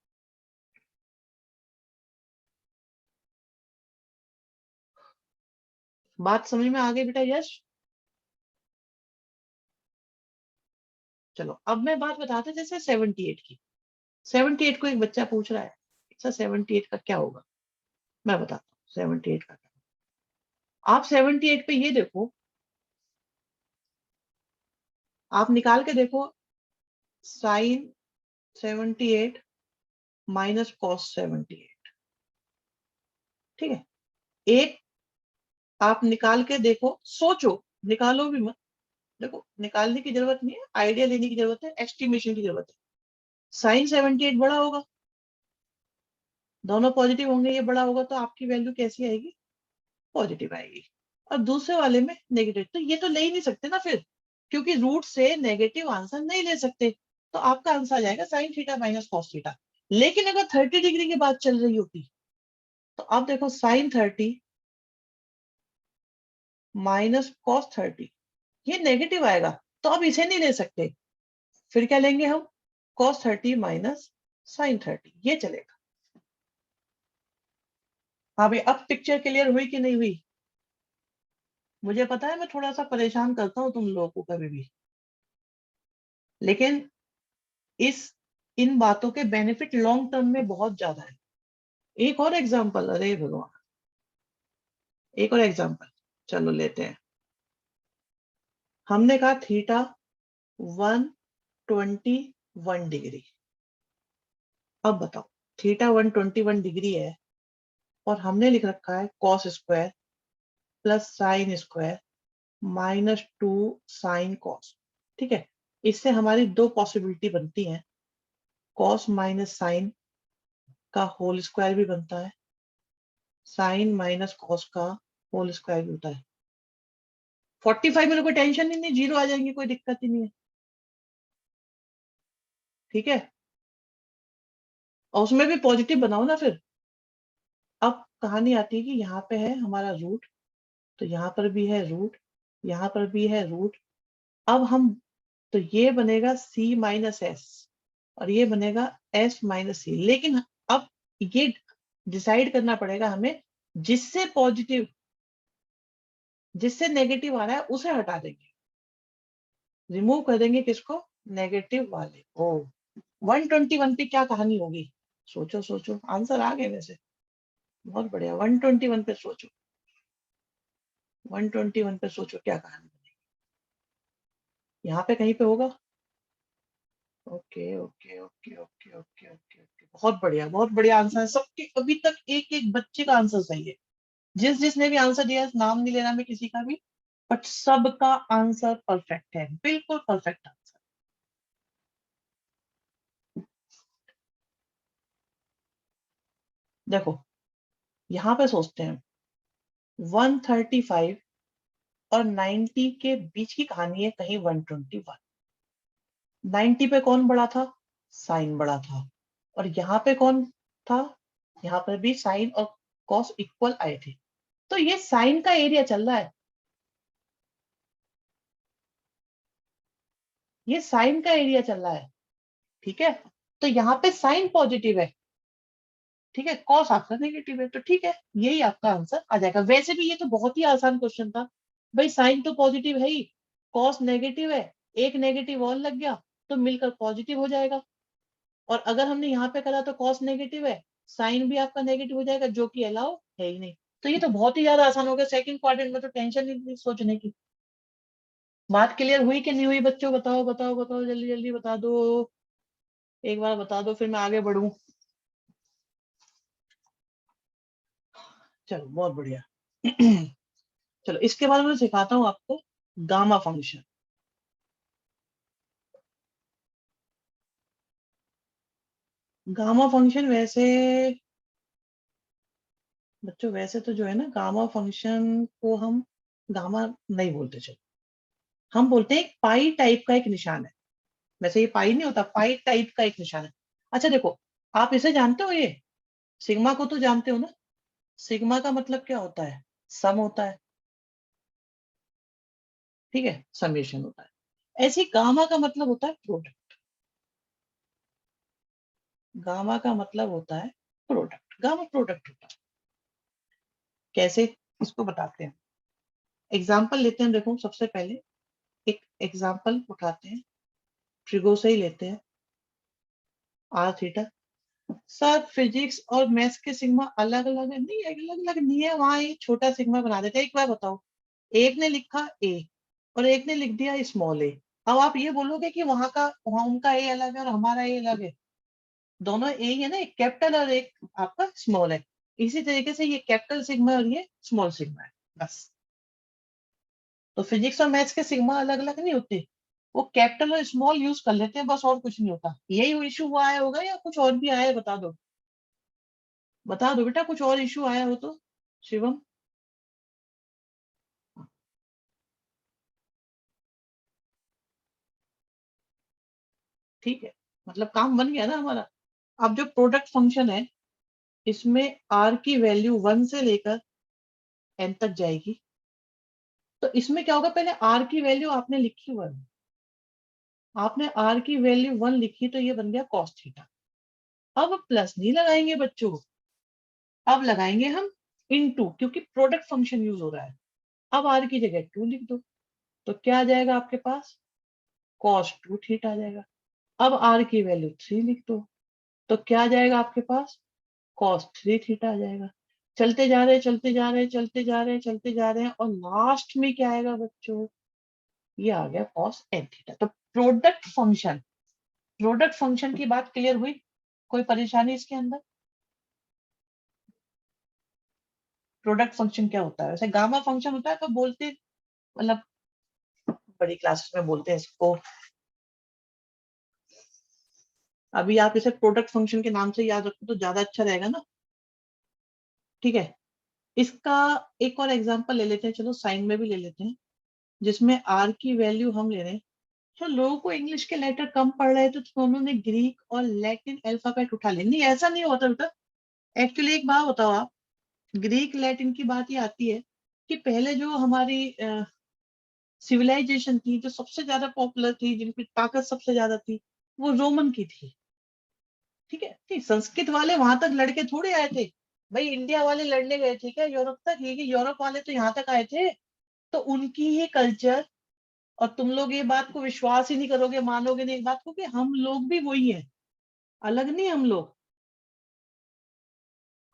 बात समझ में आ गई बेटा यश। चलो अब मैं बात बताते जैसे 78 की। 78 को एक बच्चा पूछ रहा है सर 78 का क्या होगा। मैं बताता हूँ 78 का क्या होगा। आप 78 पे ये देखो, आप निकाल के देखो, साइन 78 माइनस कॉस 78। ठीक है, एक आप निकाल के देखो, सोचो, निकालो भी मत, देखो निकालने की जरूरत नहीं है, आइडिया लेने की जरूरत है, एस्टिमेशन की जरूरत है। साइन 78 बड़ा होगा, दोनों पॉजिटिव होंगे, ये बड़ा होगा तो आपकी वैल्यू कैसी आएगी, पॉजिटिव आएगी। और दूसरे वाले में नेगेटिव, तो ये तो ले ही नहीं सकते ना फिर, क्योंकि रूट से नेगेटिव आंसर नहीं ले सकते। तो आपका आंसर आ जाएगा sine theta minus cos theta. लेकिन अगर 30 डिग्री की बात चल रही होती तो आप देखो साइन 30 माइनस कॉस 30, ये नेगेटिव आएगा, तो अब इसे नहीं ले सकते। फिर क्या लेंगे हम, कॉस 30 माइनस साइन 30, ये चलेगा। हाँ भाई अब पिक्चर क्लियर हुई कि नहीं हुई। मुझे पता है मैं थोड़ा सा परेशान करता हूँ तुम लोगों को कभी भी, लेकिन इस इन बातों के बेनिफिट लॉन्ग टर्म में बहुत ज्यादा है। एक और एग्जांपल, अरे भगवान, एक और एग्जांपल चलो लेते हैं। हमने कहा थीटा 121 डिग्री। अब बताओ, थीटा 121 डिग्री है और हमने लिख रखा है cos square plus sine square -2 sine cos. ठीक है, इससे हमारी दो पॉसिबिलिटी बनती हैं, कॉस माइनस साइन का होल स्क्वायर भी बनता है, साइन माइनस कॉस का होल स्क्वायर भी होता है। 45 में तो कोई टेंशन ही नहीं, जीरो आ जाएंगे, कोई दिक्कत ही नहीं है। ठीक है, और उसमें भी पॉजिटिव बनाओ ना फिर। अब कहानी आती है कि यहाँ पे है हमारा रूट, तो यहाँ पर भी है रूट, यहाँ पर भी है रूट। अब हम, तो ये बनेगा c माइनस एस और ये बनेगा s माइनस सी। लेकिन अब ये डिसाइड करना पड़ेगा हमें, जिससे पॉजिटिव, जिससे नेगेटिव आ रहा है उसे हटा देंगे, रिमूव कर देंगे किसको, नेगेटिव वाले को। 121 पे क्या कहानी होगी, सोचो सोचो, आंसर आ गए वैसे, बहुत बढ़िया। 121 पे सोचो, 121 पे सोचो क्या कहानी बनेगी, यहाँ पे कहीं पे होगा। Okay okay okay okay okay okay okay, बहुत बढ़िया आंसर है सबके। अभी तक एक एक बच्चे का आंसर सही है, जिस जिसने भी आंसर दिया, नाम नहीं लेना मैं किसी का भी, बट सबका आंसर परफेक्ट है, बिल्कुल परफेक्ट आंसर। देखो यहाँ पे सोचते हैं, 135 और 90 के बीच की कहानी है कहीं 121। 90 पे कौन बड़ा था, साइन बड़ा था, और यहाँ पे कौन था, यहाँ पर भी साइन और कॉस इक्वल आए थे। तो ये साइन का एरिया चल रहा है, ये साइन का एरिया चल रहा है। ठीक है, तो यहाँ पे साइन पॉजिटिव है, ठीक है, कॉस आपका नेगेटिव है, तो ठीक है, यही आपका आंसर आ जाएगा। वैसे भी ये तो बहुत ही आसान क्वेश्चन था भाई, साइन तो पॉजिटिव है ही, कॉस नेगेटिव है, एक नेगेटिव और लग गया तो मिलकर पॉजिटिव हो जाएगा। और अगर हमने यहाँ पे करा तो कॉस नेगेटिव है, साइन भी आपका नेगेटिव हो जाएगा, जो कि अलाउ है ही नहीं। तो ये तो बहुत ही ज्यादा आसान हो गया, सेकंड क्वाड्रेंट में तो टेंशन ही नहीं सोचने की। बात क्लियर हुई कि नहीं हुई बच्चों, बताओ बताओ बताओ, जल्दी जल्दी बता दो, एक बार बता दो फिर मैं आगे बढ़ूं। चलो बहुत बढ़िया। चलो इसके बाद मैं सिखाता हूँ आपको गामा फंक्शन। गामा फंक्शन वैसे बच्चों, वैसे तो जो है ना, गामा फंक्शन को हम गामा नहीं बोलते, चलो हम बोलते हैं एक पाई टाइप का एक निशान है। वैसे ये पाई नहीं होता, पाई टाइप का एक निशान है। अच्छा देखो, आप इसे जानते हो, ये सिग्मा को तो जानते हो ना? सिग्मा का मतलब क्या होता है? सम होता है, ठीक है, समेशन होता है। ऐसे ही गामा का मतलब होता है प्रोडक्ट। गामा का मतलब होता है प्रोडक्ट, गामा प्रोडक्ट होता है। कैसे, इसको बताते हैं। एग्जाम्पल लेते हैं, देखो सबसे पहले एक एग्जाम्पल उठाते हैं, ट्रिगो से ही लेते हैं, आर थीटा। सर फिजिक्स और मैथ्स के सिग्मा अलग अलग है? नहीं, अलग अलग नहीं है, वहां एक छोटा सिग्मा बना देते हैं। एक बार बताओ, एक ने लिखा ए और एक ने लिख दिया स्मॉल ए, अब आप ये बोलोगे कि वहां उनका ए अलग है और हमारा ए अलग है? दोनों ए ही है ना, एक कैपिटल और एक आपका स्मॉल है। इसी तरीके से ये कैपिटल सिग्मा और ये स्मॉल सिग्मा है, बस। तो फिजिक्स और मैथ्स के सिग्मा अलग अलग नहीं होते, वो कैपिटल और स्मॉल यूज कर लेते हैं बस, और कुछ नहीं होता। यही इशू हुआ आया होगा या कुछ और भी आया है? बता दो, बता दो बेटा, कुछ और इशू आया हो तो, शिवम। ठीक है, मतलब काम बन गया ना हमारा। अब जो प्रोडक्ट फंक्शन है, इसमें आर की वैल्यू 1 से लेकर एन तक जाएगी। तो इसमें क्या होगा, पहले आर की वैल्यू आपने लिखी 1, आपने आर की वैल्यू 1 लिखी, तो ये बन गया कॉस थीटा। अब प्लस नहीं लगाएंगे बच्चों, अब लगाएंगे हम इनटू, क्योंकि प्रोडक्ट फंक्शन यूज हो रहा है। अब आर की जगह 2 लिख दो, तो क्या आ जाएगा आपके पास? कॉस 2 थीटा आ जाएगा। अब आर की वैल्यू 3 लिख दो, तो क्या आ जाएगा आपके पास? कॉस 3 थीटा आ जाएगा। चलते जा रहे, चलते जा रहे, चलते जा रहे, चलते जा रहे हैं, और लास्ट में क्या आएगा बच्चों? ये आ गया कॉस एन थीटा। तो प्रोडक्ट फंक्शन की बात क्लियर हुई? कोई परेशानी इसके अंदर? प्रोडक्ट फंक्शन क्या होता है? वैसे गामा फंक्शन होता है तो बोलते, मतलब बड़ी क्लासेस में बोलते हैं इसको। अभी आप इसे प्रोडक्ट फंक्शन के नाम से याद रखो तो ज्यादा अच्छा रहेगा ना। ठीक है, इसका एक और एग्जांपल ले लेते हैं, चलो साइन में भी ले लेते हैं, जिसमें आर की वैल्यू हम ले रहे हैं। तो लोगों को इंग्लिश के लेटर कम पड़ रहे थे तो उन्होंने ग्रीक और लैटिन अल्फाबेट उठा लिया। नहीं, ऐसा नहीं होता बेटा। एक्चुअली एक बात बताओ आप, ग्रीक लैटिन की बात ये आती है कि पहले जो हमारी सिविलाइजेशन थी, जो सबसे ज्यादा पॉपुलर थी, जिनकी ताकत सबसे ज्यादा थी, वो रोमन की थी। ठीक है, ठीक, संस्कृत वाले वहां तक लड़के थोड़े आए थे। भाई इंडिया वाले लड़ने गए थे क्या यूरोप तक? ये कि यूरोप वाले तो यहाँ तक आए थे। तो उनकी ही कल्चर, और तुम लोग ये बात को विश्वास ही नहीं करोगे, मानोगे नहीं एक बात को, कि हम लोग भी वही है, अलग नहीं हम लोग।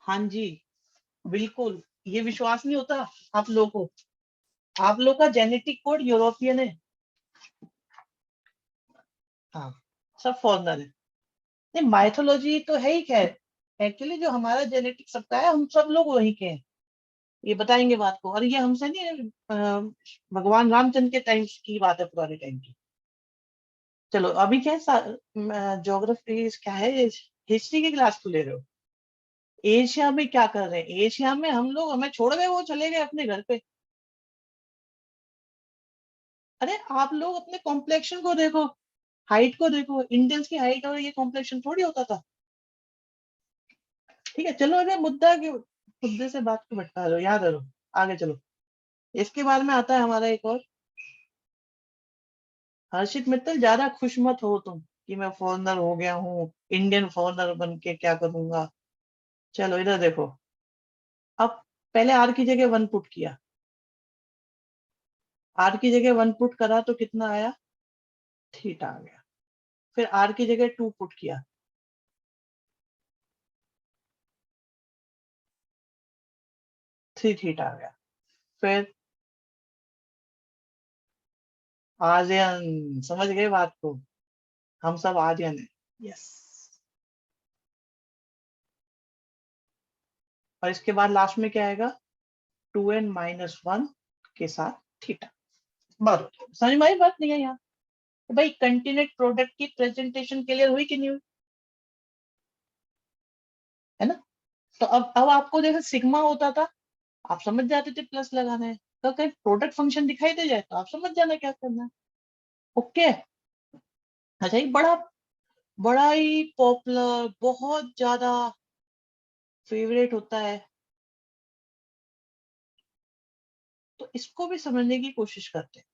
हाँ जी, बिल्कुल। ये विश्वास नहीं होता आप लोगों को? आप लोग का जेनेटिक कोड यूरोपियन है। हाँ, सब फॉरनर है। नहीं, माइथोलॉजी तो है ही, खैर एक्चुअली जो हमारा जेनेटिक सबका है, हम सब लोग वही के हैं। ये बताएंगे बात को, और ये हमसे नहीं है, भगवान रामचंद्र के टाइम की बात है, पुराने टाइम की। चलो अभी क्या है, ज्योग्राफी क्या है, हिस्ट्री की क्लास को ले रहे हो? एशिया में क्या कर रहे हैं? एशिया में हम लोग, हमें छोड़ गए, वो चले गए अपने घर पे। अरे आप लोग अपने कॉम्प्लेक्शन को देखो, हाइट को देखो, इंडियंस की हाइट और ये कॉम्प्लेक्शन थोड़ी होता था। ठीक है, चलो, अरे मुद्दे से बात को भटका दो, याद रहो, आगे चलो। इसके बाद में आता है हमारा एक और। हर्षित मित्तल, ज्यादा खुश मत हो तुम कि मैं फॉरेनर हो गया हूँ, इंडियन फॉरेनर बन के क्या करूंगा। चलो इधर देखो, अब पहले आर की जगह 1 पुट किया, आर की जगह 1 पुट करा तो कितना आया? थीटा आ गया। फिर आर की जगह 2 पुट किया, 3 थीटा आ गया। फिर आर्यन, समझ गए बात को? हम सब आर्यन है। यस। और इसके बाद लास्ट में क्या आएगा 2n-1 के साथ थीटा। बराबर, समझ में आई बात नहीं है यहाँ? तो भाई कंटिन्यूट प्रोडक्ट की प्रेजेंटेशन क्लियर हुई कि नहीं हुई? है ना? तो अब आपको जैसे सिग्मा होता था आप समझ जाते थे प्लस लगाना है, तो कहीं प्रोडक्ट फंक्शन दिखाई दे जाए तो आप समझ जाना क्या करना है। ओके। अच्छा, ये बड़ा बड़ा ही पॉपुलर, बहुत ज्यादा फेवरेट होता है, तो इसको भी समझने की कोशिश करते हैं।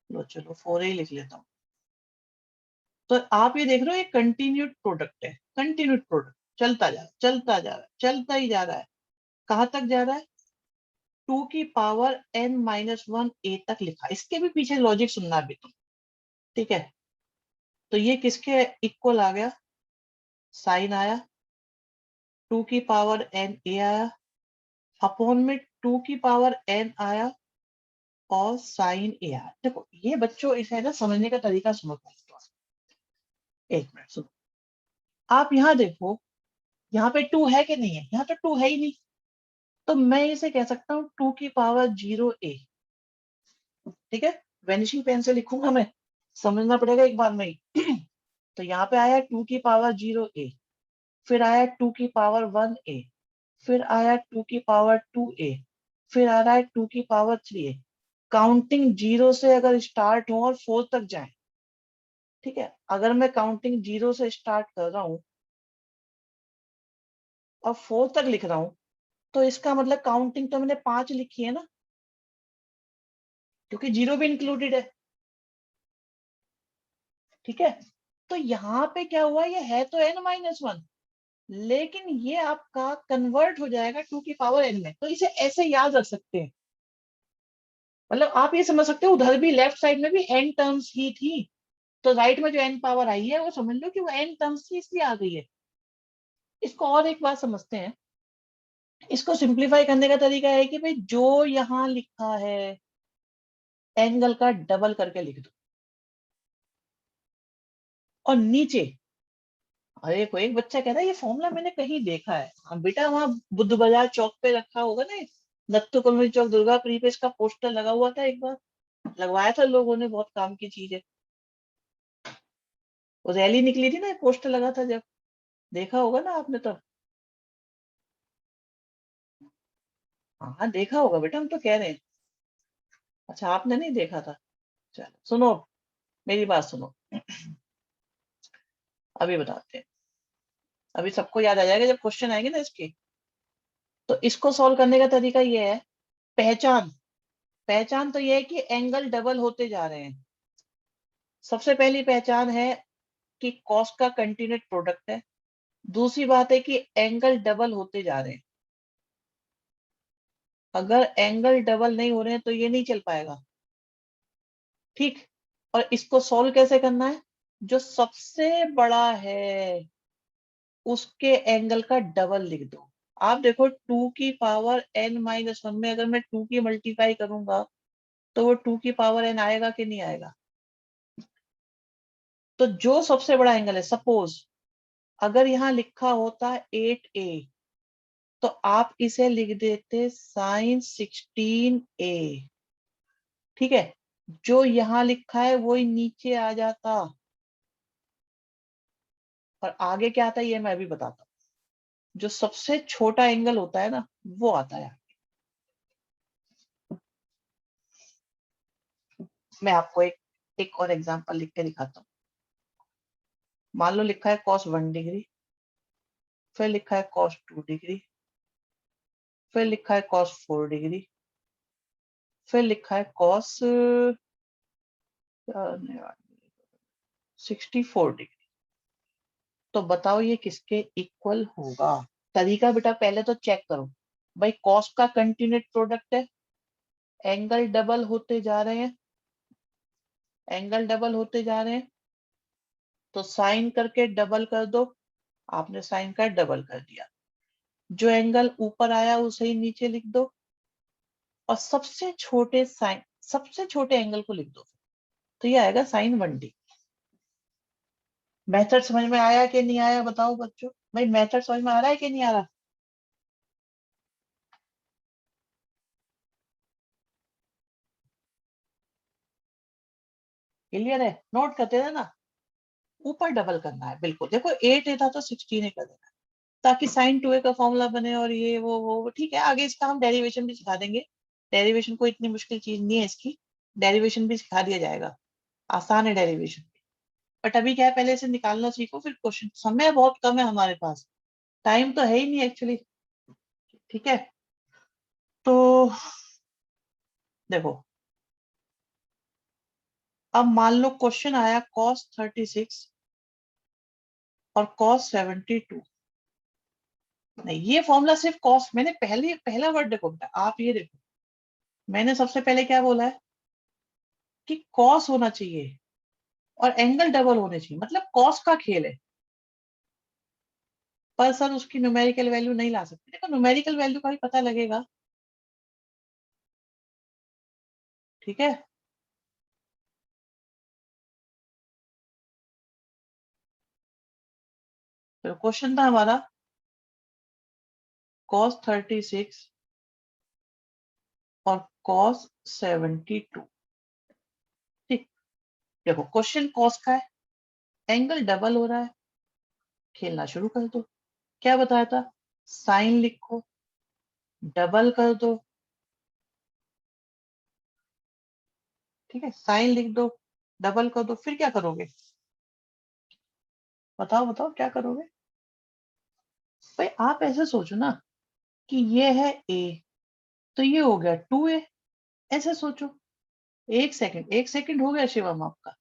लो चलो 4 ही लिख लेता हूँ। तो आप ये देख रहे हो ये कंटिन्यूड प्रोडक्ट है, कंटिन्यूड प्रोडक्ट चलता जा रहा है, चलता जा रहा है, चलता ही जा रहा है। कहाँ तक जा रहा है? 2n-1 a तक लिखा। इसके भी पीछे लॉजिक सुनना अभी तुम, ठीक है? तो ये किसके इक्वल आ गया? साइन आया, 2n आया, अपॉन में 2n आया और साइन ए आया। देखो ये बच्चों इसे ना समझने का तरीका सुनो पहले तो। एक मिनट सुनो, आप यहाँ देखो, यहाँ पे 2 है कि नहीं है? यहाँ तो 2 है ही नहीं, तो मैं इसे कह सकता हूँ 2 0 a। ठीक है, वेनिशिंग पेन से लिखूंगा मैं, समझना पड़ेगा एक बार में ही। तो यहाँ पे आया 2 0 a, फिर आया 2 1 a, फिर आया 2 2a, फिर आ रहा है 2 3a। काउंटिंग 0 से अगर स्टार्ट हो और 4 तक जाए, ठीक है, अगर मैं काउंटिंग 0 से स्टार्ट कर रहा हूं और 4 तक लिख रहा हूं, तो इसका मतलब काउंटिंग तो मैंने 5 लिखी है ना, क्योंकि 0 भी इंक्लूडेड है। ठीक है, तो यहाँ पे क्या हुआ, ये है तो n-1, लेकिन ये आपका कन्वर्ट हो जाएगा 2n में, तो इसे ऐसे याद रख सकते हैं। मतलब आप ये समझ सकते हो उधर भी लेफ्ट साइड में भी n टर्म्स ही थी, तो राइट में जो n पावर आई है वो समझ लो कि वो n टर्म्स की इसलिए आ गई है। इसको और एक बात समझते हैं, इसको सिंप्लीफाई करने का तरीका है कि भाई जो यहाँ लिखा है एंगल का डबल करके लिख दो, और नीचे, अरे कोई एक बच्चा कहता है ये फॉर्मूला मैंने कहीं देखा है। हाँ बेटा, वहां बुद्ध बाजार चौक पे रखा होगा ना, दत्तू कॉलोनी चौक दुर्गा प्रीपेस का पोस्टर लगा हुआ था, एक बार लगवाया था लोगों ने, बहुत काम की चीज है। वो रैली निकली थी ना, पोस्टर लगा था जब, देखा होगा ना आपने तो। हाँ देखा होगा बेटा, हम तो कह रहे हैं। अच्छा आपने नहीं देखा था? चलो सुनो, मेरी बात सुनो, अभी बताते हैं। अभी सबको याद आ जाएगा जब क्वेश्चन आएंगे ना इसके। तो इसको सॉल्व करने का तरीका ये है, पहचान पहचान तो ये है कि एंगल डबल होते जा रहे हैं। सबसे पहली पहचान है कि कॉस का कंटिन्यूट प्रोडक्ट है। दूसरी बात है कि एंगल डबल होते जा रहे हैं। अगर एंगल डबल नहीं हो रहे हैं तो ये नहीं चल पाएगा। ठीक, और इसको सॉल्व कैसे करना है? जो सबसे बड़ा है उसके एंगल का डबल लिख दो। आप देखो 2n-1 में अगर मैं 2 की मल्टीप्लाई करूंगा तो वो 2n आएगा कि नहीं आएगा? तो जो सबसे बड़ा एंगल है, सपोज अगर यहाँ लिखा होता 8a, तो आप इसे लिख देते sin16a। ठीक है, जो यहाँ लिखा है वो ही नीचे आ जाता, और आगे क्या आता है ये मैं भी बताता हूँ। जो सबसे छोटा एंगल होता है ना, वो आता है। मैं आपको एक और एग्जांपल लिख के दिखाता हूँ। मान लो लिखा है cos 1 डिग्री, फिर लिखा है cos 2 डिग्री, फिर लिखा है cos 4 डिग्री, फिर लिखा है cos 64 डिग्री। तो बताओ ये किसके इक्वल होगा? तरीका बेटा पहले तो चेक करो, भाई कॉस का कंटिन्यूट प्रोडक्ट है, एंगल डबल होते जा रहे हैं, एंगल डबल होते जा रहे हैं, तो साइन करके डबल कर दो। आपने साइन का डबल कर दिया, जो एंगल ऊपर आया उसे ही नीचे लिख दो, और सबसे छोटे एंगल को लिख दो, तो ये आएगा sin 1 डिग्री। मेथड समझ में आया कि नहीं आया बताओ बच्चों, भाई मेथड समझ में आ रहा है कि नहीं आ रहा? क्लियर है? नोट करते थे ना, ऊपर डबल करना है, बिल्कुल देखो 8 था तो 16 ही कर देना, ताकि साइन 2a का फॉर्मूला बने, और ये वो ठीक है, आगे इसका हम डेरिवेशन भी सिखा देंगे। डेरिवेशन कोई इतनी मुश्किल चीज नहीं है इसकी, डेरिवेशन भी सिखा दिया जाएगा, आसान है डेरिवेशन। बट अभी क्या है, पहले इसे निकालना सीखो, फिर क्वेश्चन, समय बहुत कम है हमारे पास, टाइम तो है ही नहीं एक्चुअली। ठीक है, तो देखो, अब मान लो क्वेश्चन आया cos 36 और cos 72। नहीं, ये फॉर्मूला सिर्फ कॉस, मैंने पहला वर्ड देखो बेटा, आप ये देखो, मैंने सबसे पहले क्या बोला है कि कॉस होना चाहिए और एंगल डबल होने चाहिए, मतलब कॉस का खेल है। पर सर उसकी न्यूमेरिकल वैल्यू नहीं ला सकते, देखो न्यूमेरिकल वैल्यू का भी पता लगेगा। ठीक है, तो क्वेश्चन था हमारा cos 36 और cos 72। ठीक, देखो क्वेश्चन कॉस का है, एंगल डबल हो रहा है, खेलना शुरू कर दो। क्या बताया था, साइन लिखो, डबल कर दो। ठीक है, साइन लिख दो, डबल कर दो, फिर क्या करोगे, बताओ बताओ क्या करोगे? भाई आप ऐसे सोचो ना कि ये है ए, तो ये हो गया 2a, ऐसे सोचो। एक सेकंड हो गया शिवम आपका।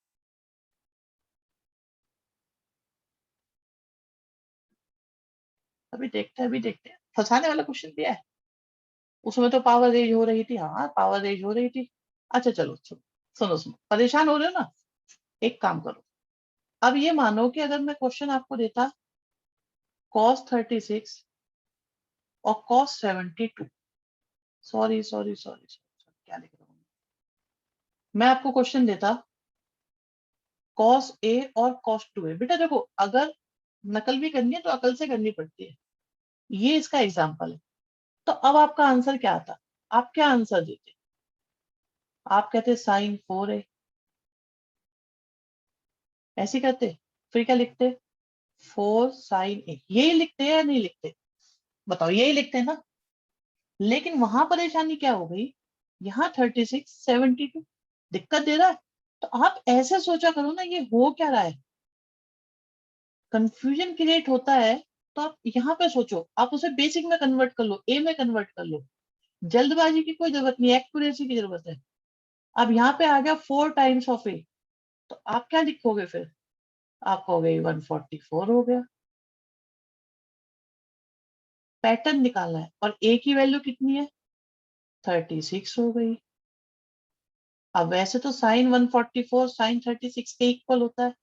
अभी देखते हैं, फंसाने वाला क्वेश्चन दिया है, उसमें तो पावर रेज हो रही थी, हाँ पावर रेज हो रही थी। अच्छा चलो सुनो, सुनो परेशान हो रहे हो ना, एक काम करो, अब ये मानो कि अगर मैं क्वेश्चन आपको देता cos 36 और cos 72, सॉरी क्या लिख रहा हूँ, मैं आपको क्वेश्चन देता cos a और cos 2a। बेटा देखो, अगर नकल भी करनी है तो अकल से करनी पड़ती है, ये इसका एग्जाम्पल है। तो अब आपका आंसर क्या आता, आप क्या आंसर देते? आप कहते sin 4a, ऐसे करते, फिर क्या लिखते, 4 sin a, यही लिखते हैं या नहीं लिखते, बताओ यही लिखते हैं ना। लेकिन वहां परेशानी क्या हो गई, यहाँ 36 72 दिक्कत दे रहा है। तो आप ऐसे सोचा करो ना, ये हो क्या रहा है, कंफ्यूजन क्रिएट होता है। तो आप यहाँ पे सोचो, आप उसे बेसिक में कन्वर्ट कर लो, ए में कन्वर्ट कर लो, जल्दबाजी की कोई जरूरत नहीं, एक्यूरेसी की जरूरत है। अब यहाँ पे आ गया 4 टाइम्स ऑफ ए, तो आप क्या लिखोगे फिर, आप कहोगे 144 हो गया। पैटर्न निकालना है, और ए की वैल्यू कितनी है, 36 हो गई। अब वैसे तो sin 144 sin 36 के इक्वल होता है,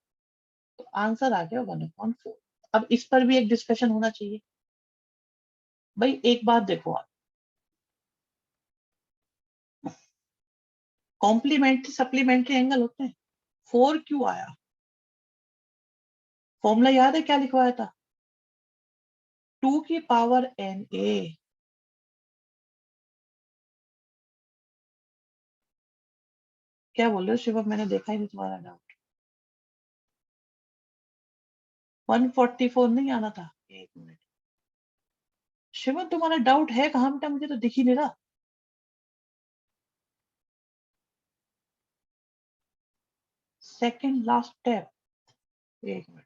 तो आंसर आ गया 1/4। अब इस पर भी एक डिस्कशन होना चाहिए। भाई एक बात देखो आप, कॉम्प्लीमेंट्री सप्लीमेंट्री एंगल होते हैं, 4 क्यों आया, फॉर्मूला याद है क्या लिखवाया था, 2 की पावर na। क्या बोल रहे हो शिवम, मैंने देखा ही नहीं तुम्हारा डाउट। 144 नहीं आना था, एक मिनट, शिवम तुम्हारा डाउट है कहाँ बेटा, मुझे तो दिख ही नहीं रहा। सेकंड लास्ट स्टेप, एक मिनट,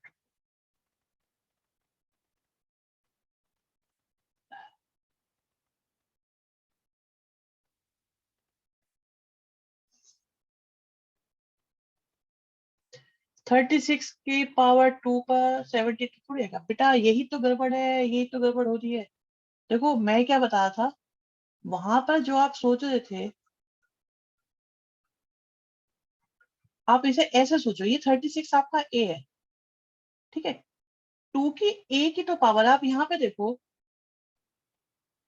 36 की पावर 2 पर 72 थोड़ी आएगा बेटा, यही तो गड़बड़ है, यही तो गड़बड़ हो रही है। देखो मैं क्या बता रहा था, वहां पर जो आप सोच रहे थे, आप इसे ऐसे सोचो, ये 36 आपका ए है, ठीक है, 2 की ए की तो पावर, आप यहाँ पे देखो,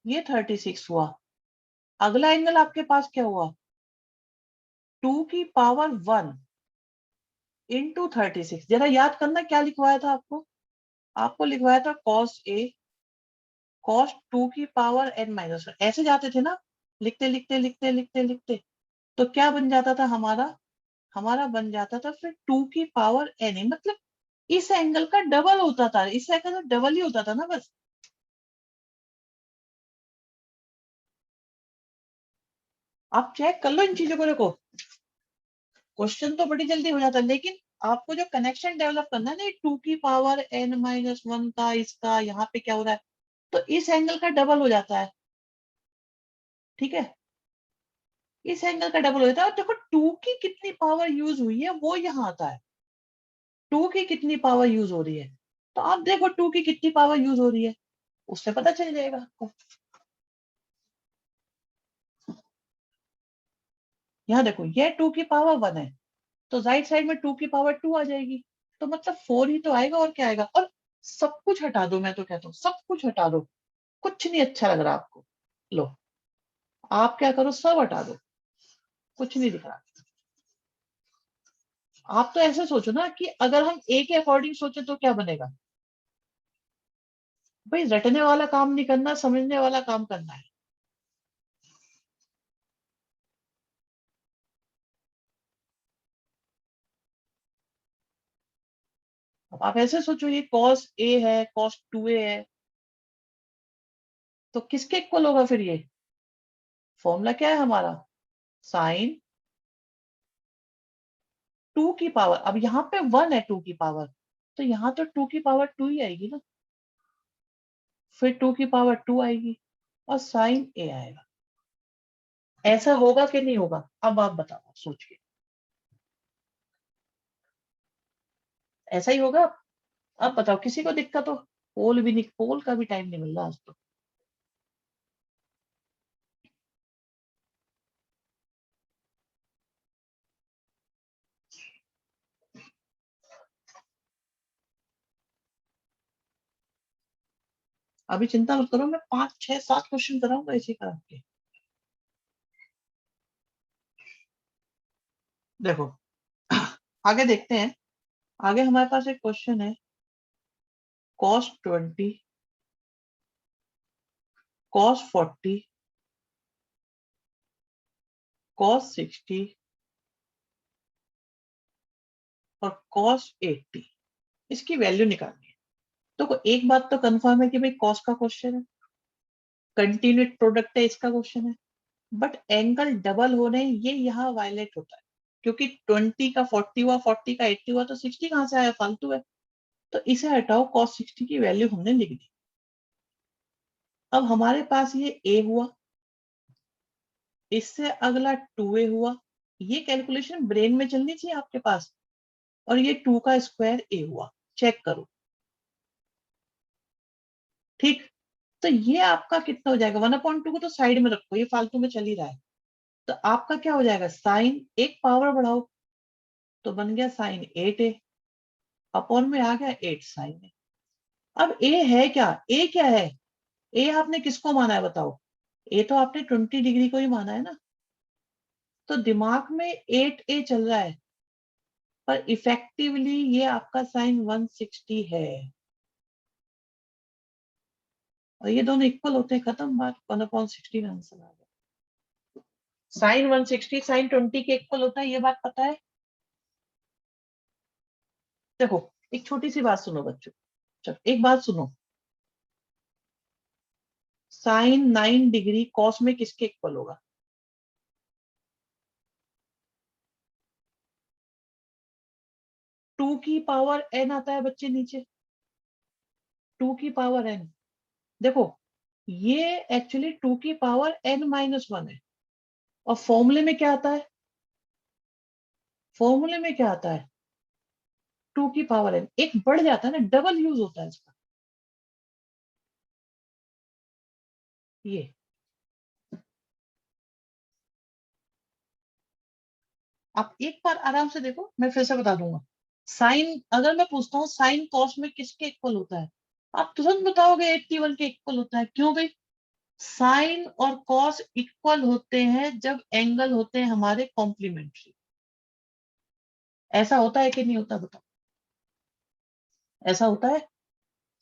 ये 36 हुआ, अगला एंगल आपके पास क्या हुआ, 2 की पावर 1, इंटू 36। जरा याद करना क्या लिखवाया था आपको, आपको लिखवाया था कॉस ए कॉस 2 की पावर n माइनस वन, ऐसे जाते थे ना, लिखते लिखते लिखते लिखते लिखते, तो क्या बन जाता था हमारा, हमारा बन जाता था फिर 2 की पावर n, मतलब इस एंगल का डबल होता था, इस एंगल का डबल ही होता था ना बस। आप चेक कर लो इन चीजों को, देखो क्वेश्चन तो बड़ी जल्दी हो जाता है, लेकिन आपको जो कनेक्शन डेवलप करना है ना, 2 की पावर n माइनस वन का, इसका यहाँ पे क्या हो रहा है, तो इस एंगल का डबल हो जाता है, ठीक है, इस एंगल का डबल हो जाता है। और देखो 2 की कितनी पावर यूज हुई है वो यहाँ आता है, 2 की कितनी पावर यूज हो रही है, तो आप देखो 2 की कितनी पावर यूज हो रही है, उससे पता चल जाएगा आपको। यहाँ देखो ये 2 की पावर 1 है, तो राइट साइड में 2 की पावर 2 आ जाएगी, तो मतलब 4 ही तो आएगा, और क्या आएगा, और सब कुछ हटा दो, मैं तो कहता हूँ सब कुछ हटा दो, कुछ नहीं अच्छा लग रहा आपको, लो आप क्या करो, सब हटा दो, कुछ नहीं दिख रहा। आप तो ऐसे सोचो ना कि अगर हम ए के अकॉर्डिंग सोचे तो क्या बनेगा, भाई रटने वाला काम नहीं करना, समझने वाला काम करना है। अब आप ऐसे सोचो, ये कॉस ए है, कॉस 2a है, तो किसके इक्वल होगा फिर ये, फॉर्मूला क्या है हमारा, साइन 2 की पावर, अब यहाँ पे 1 है 2 की पावर, तो यहाँ तो 2 की पावर 2 ही आएगी ना, फिर 2 की पावर 2 आएगी, और साइन ए आएगा। ऐसा होगा कि नहीं होगा, अब आप बताओ सोच के, ऐसा ही होगा। अब बताओ किसी को दिक्कत हो, पोल भी नहीं, पोल का भी टाइम नहीं मिल रहा आज तो। अभी चिंता मत करो, मैं 5 6 7 क्वेश्चन कराऊंगा इसी का आपके। देखो आगे देखते हैं, आगे हमारे पास एक क्वेश्चन है, कॉस 20 कॉस 40 कॉस 60 और कॉस 80, इसकी वैल्यू निकालनी है। तो एक बात तो कंफर्म है कि भाई कॉस का क्वेश्चन है, कंटिन्यूट प्रोडक्ट है इसका क्वेश्चन है, बट एंगल डबल हो रहे हैं ये यहाँ वायलेट होता है, क्योंकि 20 का 40 हुआ, 40 का 80 हुआ, तो 60 कहाँ से आया, फालतू है, तो इसे हटाओ, कॉस 60 की वैल्यू हमने लिख दी। अब हमारे पास ये ए हुआ, इससे अगला 2a हुआ, ये कैलकुलेशन ब्रेन में चलनी चाहिए आपके पास, और ये 2 का स्क्वायर ए हुआ, चेक करो, ठीक, तो ये आपका कितना हो जाएगा, 1/2 को तो साइड में रखो, ये फालतू में चल ही रहा है, तो आपका क्या हो जाएगा, साइन एक पावर बढ़ाओ, तो बन गया साइन 8a, अपॉन में आ गया 8 साइन ए। अब ए है क्या, ए क्या है, ए आपने किसको माना है बताओ, ए तो आपने 20 डिग्री को ही माना है ना, तो दिमाग में 8a चल रहा है, पर इफेक्टिवली ये आपका साइन 160 है, और ये दोनों इक्वल होते हैं, खत्म बात, 1/16 आंसर आ गया। साइन 160 साइन 20 के इक्वल होता है, ये बात पता है। देखो एक छोटी सी बात सुनो बच्चों, चलो एक बात सुनो, साइन 9 डिग्री कॉस में किसके इक्वल होगा, 2 की पावर n आता है बच्चे नीचे, 2 की पावर n, देखो ये एक्चुअली 2 की पावर n-1 है, और फॉर्मूले में क्या आता है, फॉर्मूले में क्या आता है, 2 की पावर n, एक बढ़ जाता है ना, डबल यूज होता है इसका, ये आप एक बार आराम से देखो, मैं फिर से बता दूंगा, साइन अगर मैं पूछता हूँ साइन कॉस में किसके इक्वल होता है, आप तुरंत बताओगे 81 के इक्वल होता है, क्यों भाई, साइन और कॉस इक्वल होते हैं जब एंगल होते हैं हमारे कॉम्प्लीमेंट्री, ऐसा होता है कि नहीं होता, बताओ? ऐसा होता है?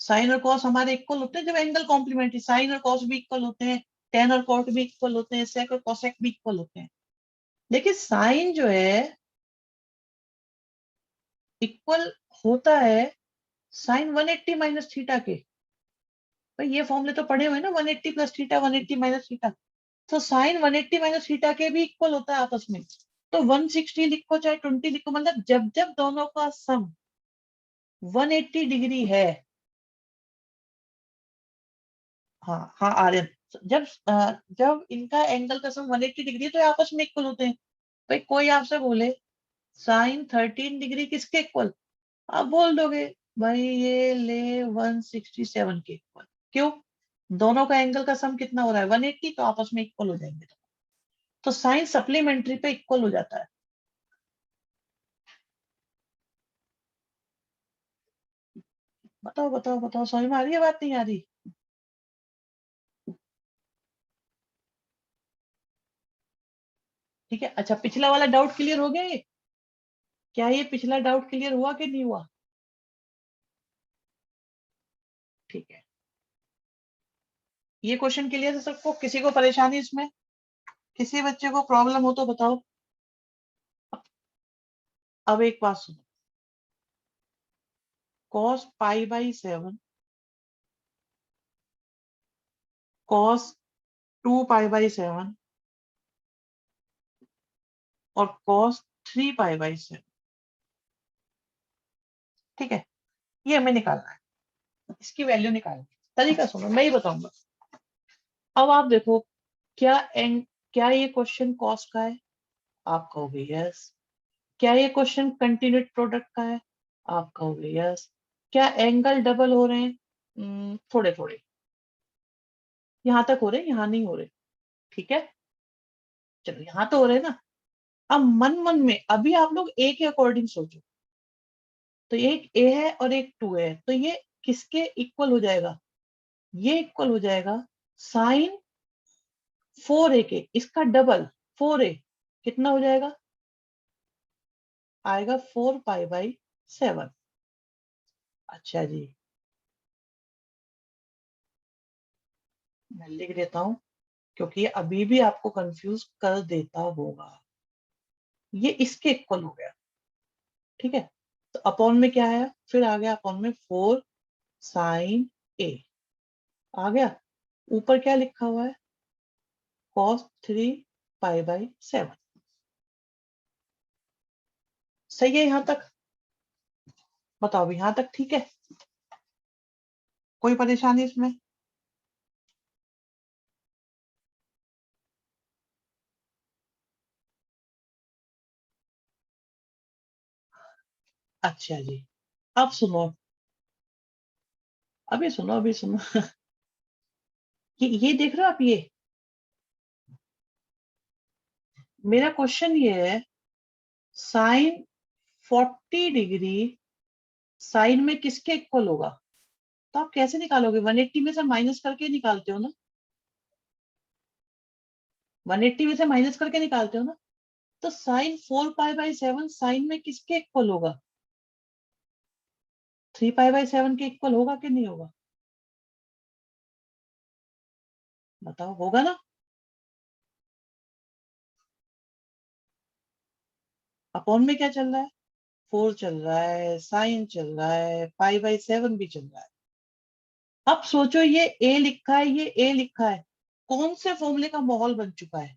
साइन और कॉस हमारे इक्वल होते हैं जब एंगल कॉम्प्लीमेंट्री, साइन और कॉस भी इक्वल होते हैं, टेन और कॉट भी इक्वल होते हैं, सेक और कॉसेक भी इक्वल होते हैं। लेकिन साइन जो है इक्वल होता है साइन 180 माइनस थीटा के। भाई ये फॉर्मूले तो पढ़े हुए ना, 180 प्लस थीटा 180 माइनस थीटा। तो साइन 180 माइनस थीटा के भी इक्वल होता है आपस में। तो 160 लिखो चाहे 20 लिखो, मतलब जब जब दोनों का सम 180 डिग्री है। हाँ हाँ आर्यन, जब जब इनका एंगल का सम 180 डिग्री है तो ये आपस में इक्वल होते हैं। भाई कोई आपसे बोले साइन 13 डिग्री किसके इक्वल, आप बोल दोगे भाई ये ले 167 के इक्वल। क्यों? दोनों का एंगल का सम कितना हो रहा है 180, तो आपस में इक्वल हो जाएंगे। तो साइन सप्लीमेंट्री पे इक्वल हो जाता है। बताओ बताओ बताओ, समझ में आ रही है बात, नहीं आ रही? ठीक है, अच्छा पिछला वाला डाउट क्लियर हो गया ये? क्या ये पिछला डाउट क्लियर हुआ कि नहीं हुआ? ठीक है, ये क्वेश्चन क्लियर है सबको? किसी को परेशानी इसमें? किसी बच्चे को प्रॉब्लम हो तो बताओ। अब एक बात सुनो, cos pi by 7, cos 2 pi by 7 और cos 3 पाई बाई 7। ठीक है, ये हमें निकालना है, इसकी वैल्यू निकालनी है। तरीका सुनो, मैं ही बताऊंगा। अब आप देखो, क्या क्या ये क्वेश्चन कॉस का है? आप कहोगे यस। क्या ये क्वेश्चन कंटिन्यूट प्रोडक्ट का है? आप कहोगे यस। क्या एंगल डबल हो रहे हैं? थोड़े थोड़े, यहां तक हो रहे हैं, यहां नहीं हो रहे। ठीक है, चलो यहां तो हो रहे हैं ना। अब मन मन में अभी आप लोग ए के अकॉर्डिंग सोचो। तो एक ए है और एक टू है, तो ये किसके इक्वल हो जाएगा? ये इक्वल हो जाएगा साइन 4 ए के, इसका डबल 4 ए, कितना हो जाएगा? आएगा 4 पाई बाई 7। अच्छा जी, मैं लिख देता हूं क्योंकि ये अभी भी आपको कंफ्यूज कर देता होगा। ये इसके इक्वल हो गया। ठीक है, तो अपॉन में क्या है, फिर आ गया अपॉन में 4 साइन ए आ गया। ऊपर क्या लिखा हुआ है? cos 3 pi by 7। सही है यहां तक? बताओ यहां तक ठीक है? कोई परेशानी इसमें? अच्छा जी, अब सुनो, अभी सुनो अभी सुनो। ये देख रहे हो आप, ये मेरा क्वेश्चन ये है, साइन 40 डिग्री साइन में किसके इक्वल होगा? तो आप कैसे निकालोगे? 180 में से माइनस करके निकालते हो ना, 180 में से माइनस करके निकालते हो ना। तो साइन 4 पाई बाई 7 साइन में किसके इक्वल होगा? 3 पाई बाई 7 के इक्वल होगा कि नहीं होगा? बताओ, होगा ना? अपॉन में क्या चल रहा है? 4 चल रहा है, साइन चल रहा है, पाई बाई 7 भी चल रहा है। अब सोचो, ये ए लिखा है, ये ए लिखा है, कौन से फॉर्मूले का माहौल बन चुका है?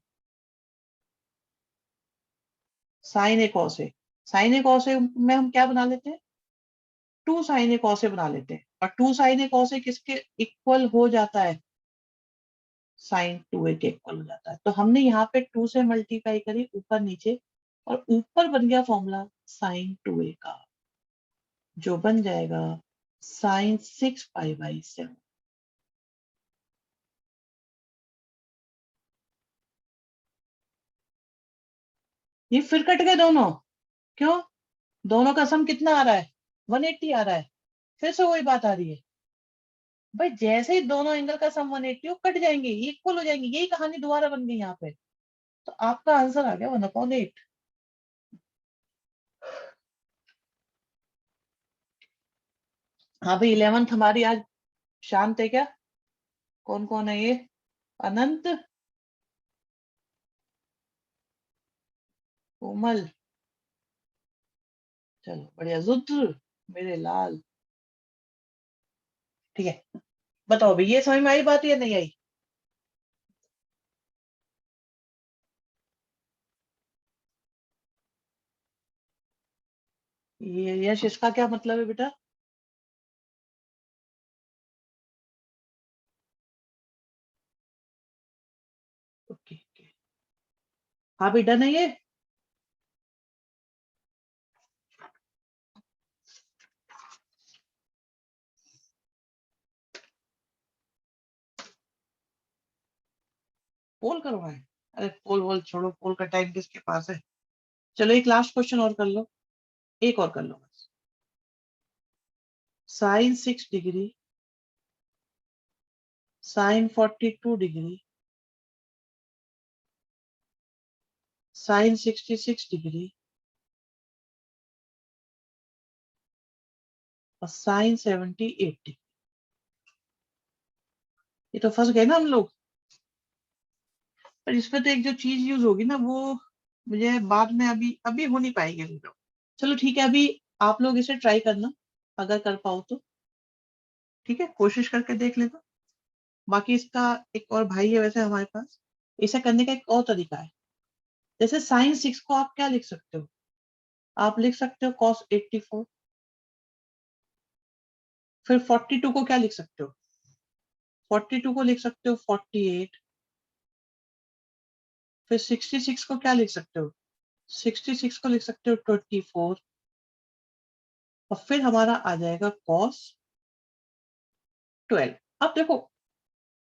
Sign A cos A. Sign A cos A में हम क्या बना लेते हैं? 2 साइन ए कॉस ए बना लेते हैं, और 2 साइन ए कॉस ए किसके इक्वल हो जाता है? sin 2a के इक्वल हो जाता है। तो हमने यहाँ पे 2 से मल्टीप्लाई करी ऊपर नीचे, और ऊपर बन गया फॉर्मूला sin 2a का, जो बन जाएगा sin 6 पाई बाई 7। ये फिर कट गए दोनों। क्यों? दोनों का सम कितना आ रहा है? 180 आ रहा है। फिर से वही बात आ रही है। भाई जैसे ही दोनों एंगल का सम 180 हो, कट जाएंगे, इक्वल हो जाएंगे, यही कहानी दोबारा बन गई यहाँ पे। तो आपका आंसर आ गया 1/8। हाँ भाई 11th हमारी आज शांत है क्या? कौन कौन है ये? अनंत, कोमल, चलो बढ़िया, रुद्र, मेरे लाल। ठीक है, बताओ भाई ये समझ में आई बात या नहीं आई? ये यश, इसका क्या मतलब है बेटा? ओके ओके, हाँ भाई डन है ये। पोल करवाएं? अरे पोल वोल छोड़ो, पोल का टाइम किसके पास है। चलो एक लास्ट क्वेश्चन और कर लो, एक और कर लो बस। Sine 6 degree, sine 42 degree, sine 66 degree और साइन 78 डिग्री। ये तो फंस गए ना हम लोग। पर इसमें तो एक जो चीज यूज होगी ना, वो मुझे बाद में अभी अभी हो नहीं पाएगी हम लोग। चलो ठीक है, अभी आप लोग इसे ट्राई करना, अगर कर पाओ तो। ठीक है, कोशिश करके देख लेना। बाकी इसका एक और भाई है वैसे हमारे पास, इसे करने का एक और तरीका है। जैसे साइन 6 को आप क्या लिख सकते हो? आप लिख सकते हो कॉस 84। फिर 42 को क्या लिख सकते हो? 42 को लिख सकते हो 48। फिर 66 को क्या लिख सकते हो? 66 को लिख सकते हो 24। और फिर हमारा आ जाएगा कॉस 12। अब देखो,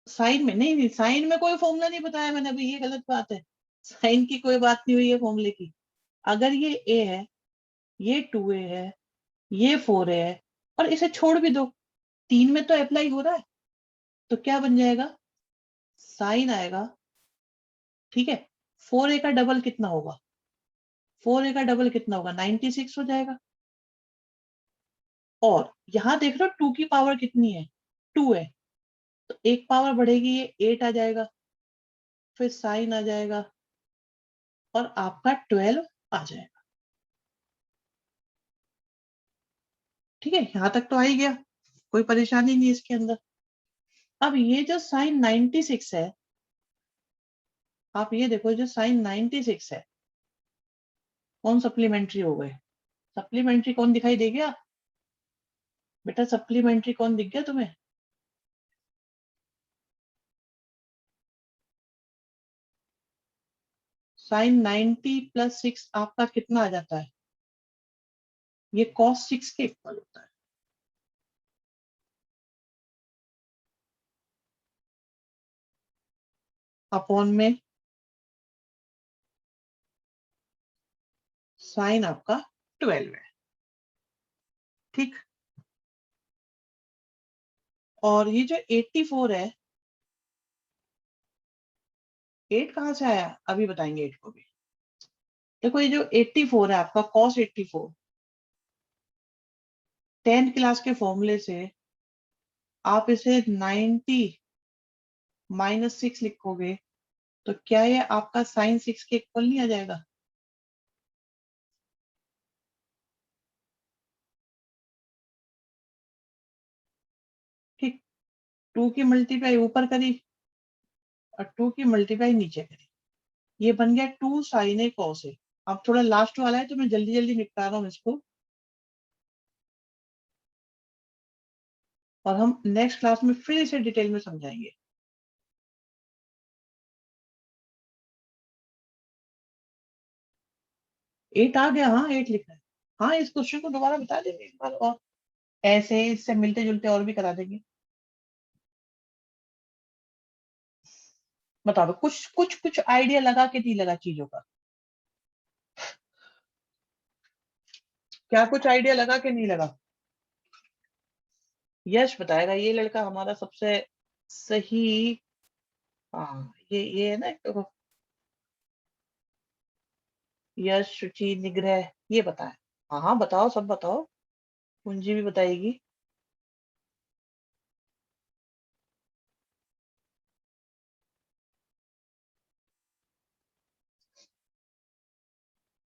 साइन में नहीं नहीं, साइन में कोई फॉर्मूला नहीं बताया मैंने अभी, ये गलत बात है। साइन की कोई बात नहीं हुई है फॉर्मूले की। अगर ये ए है, ये 2a है, ये 4a है, और इसे छोड़ भी दो, 3 में तो अप्लाई हो रहा है, तो क्या बन जाएगा? साइन आएगा। ठीक है, 4a का डबल कितना होगा? 4a का डबल कितना होगा? 96 हो जाएगा। और यहां देख रहे हो 2 की पावर कितनी है? 2 है, तो एक पावर बढ़ेगी, ये 8 आ जाएगा। फिर साइन आ जाएगा, और आपका 12 आ जाएगा। ठीक है, यहां तक तो आ ही गया, कोई परेशानी नहीं इसके अंदर। अब ये जो साइन 96 है, आप ये देखो, जो साइन 96 है, कौन सप्लीमेंट्री हो गए? सप्लीमेंट्री कौन दिखाई दे गया बेटा? सप्लीमेंट्री कौन दिख गया तुम्हें? साइन 90 प्लस 6 आपका कितना आ जाता है? ये कॉस 6 के इक्वल होता है। अपॉन में साइन आपका 12 है। ठीक, और ये जो 84 है, 8 कहाँ से आया अभी बताएंगे 8 को भी। देखो ये जो 84 है आपका कॉस 84, 10th क्लास के फॉर्मूले से आप इसे 90 माइनस 6 लिखोगे, तो क्या ये आपका साइन 6 के इक्वल नहीं आ जाएगा? ठीक, 2 की मल्टीप्लाई ऊपर करी और 2 की मल्टीप्लाई नीचे करी, ये बन गया 2 साइन ए कॉस ए। अब थोड़ा लास्ट वाला है तो मैं जल्दी जल्दी निपटा रहा हूँ इसको, और हम नेक्स्ट क्लास में फिर इसे डिटेल में समझाएंगे। 8 आ गया, हाँ 8 लिखा है। हाँ, इस क्वेश्चन को दोबारा बता देंगे एक बार, और ऐसे इससे मिलते जुलते और भी करा देंगे। बता दो, कुछ कुछ कुछ आइडिया लगा के नहीं लगा चीजों का? क्या कुछ आइडिया लगा के नहीं लगा? यश बताएगा, ये लड़का हमारा सबसे सही। हाँ, ये है ना, तो यश, शुचि, निग्रह, ये बताए। हाँ हाँ बताओ, सब बताओ। कुंजी भी बताएगी।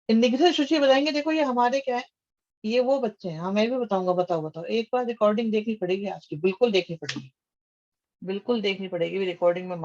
निखिल शुचि बताएंगे, देखो ये हमारे क्या है, ये वो बच्चे हैं। हाँ मैं भी बताऊंगा, बताओ बताओ, एक बार रिकॉर्डिंग देखनी पड़ेगी आज की, बिल्कुल देखनी पड़ेगी, बिल्कुल देखनी पड़ेगी रिकॉर्डिंग में।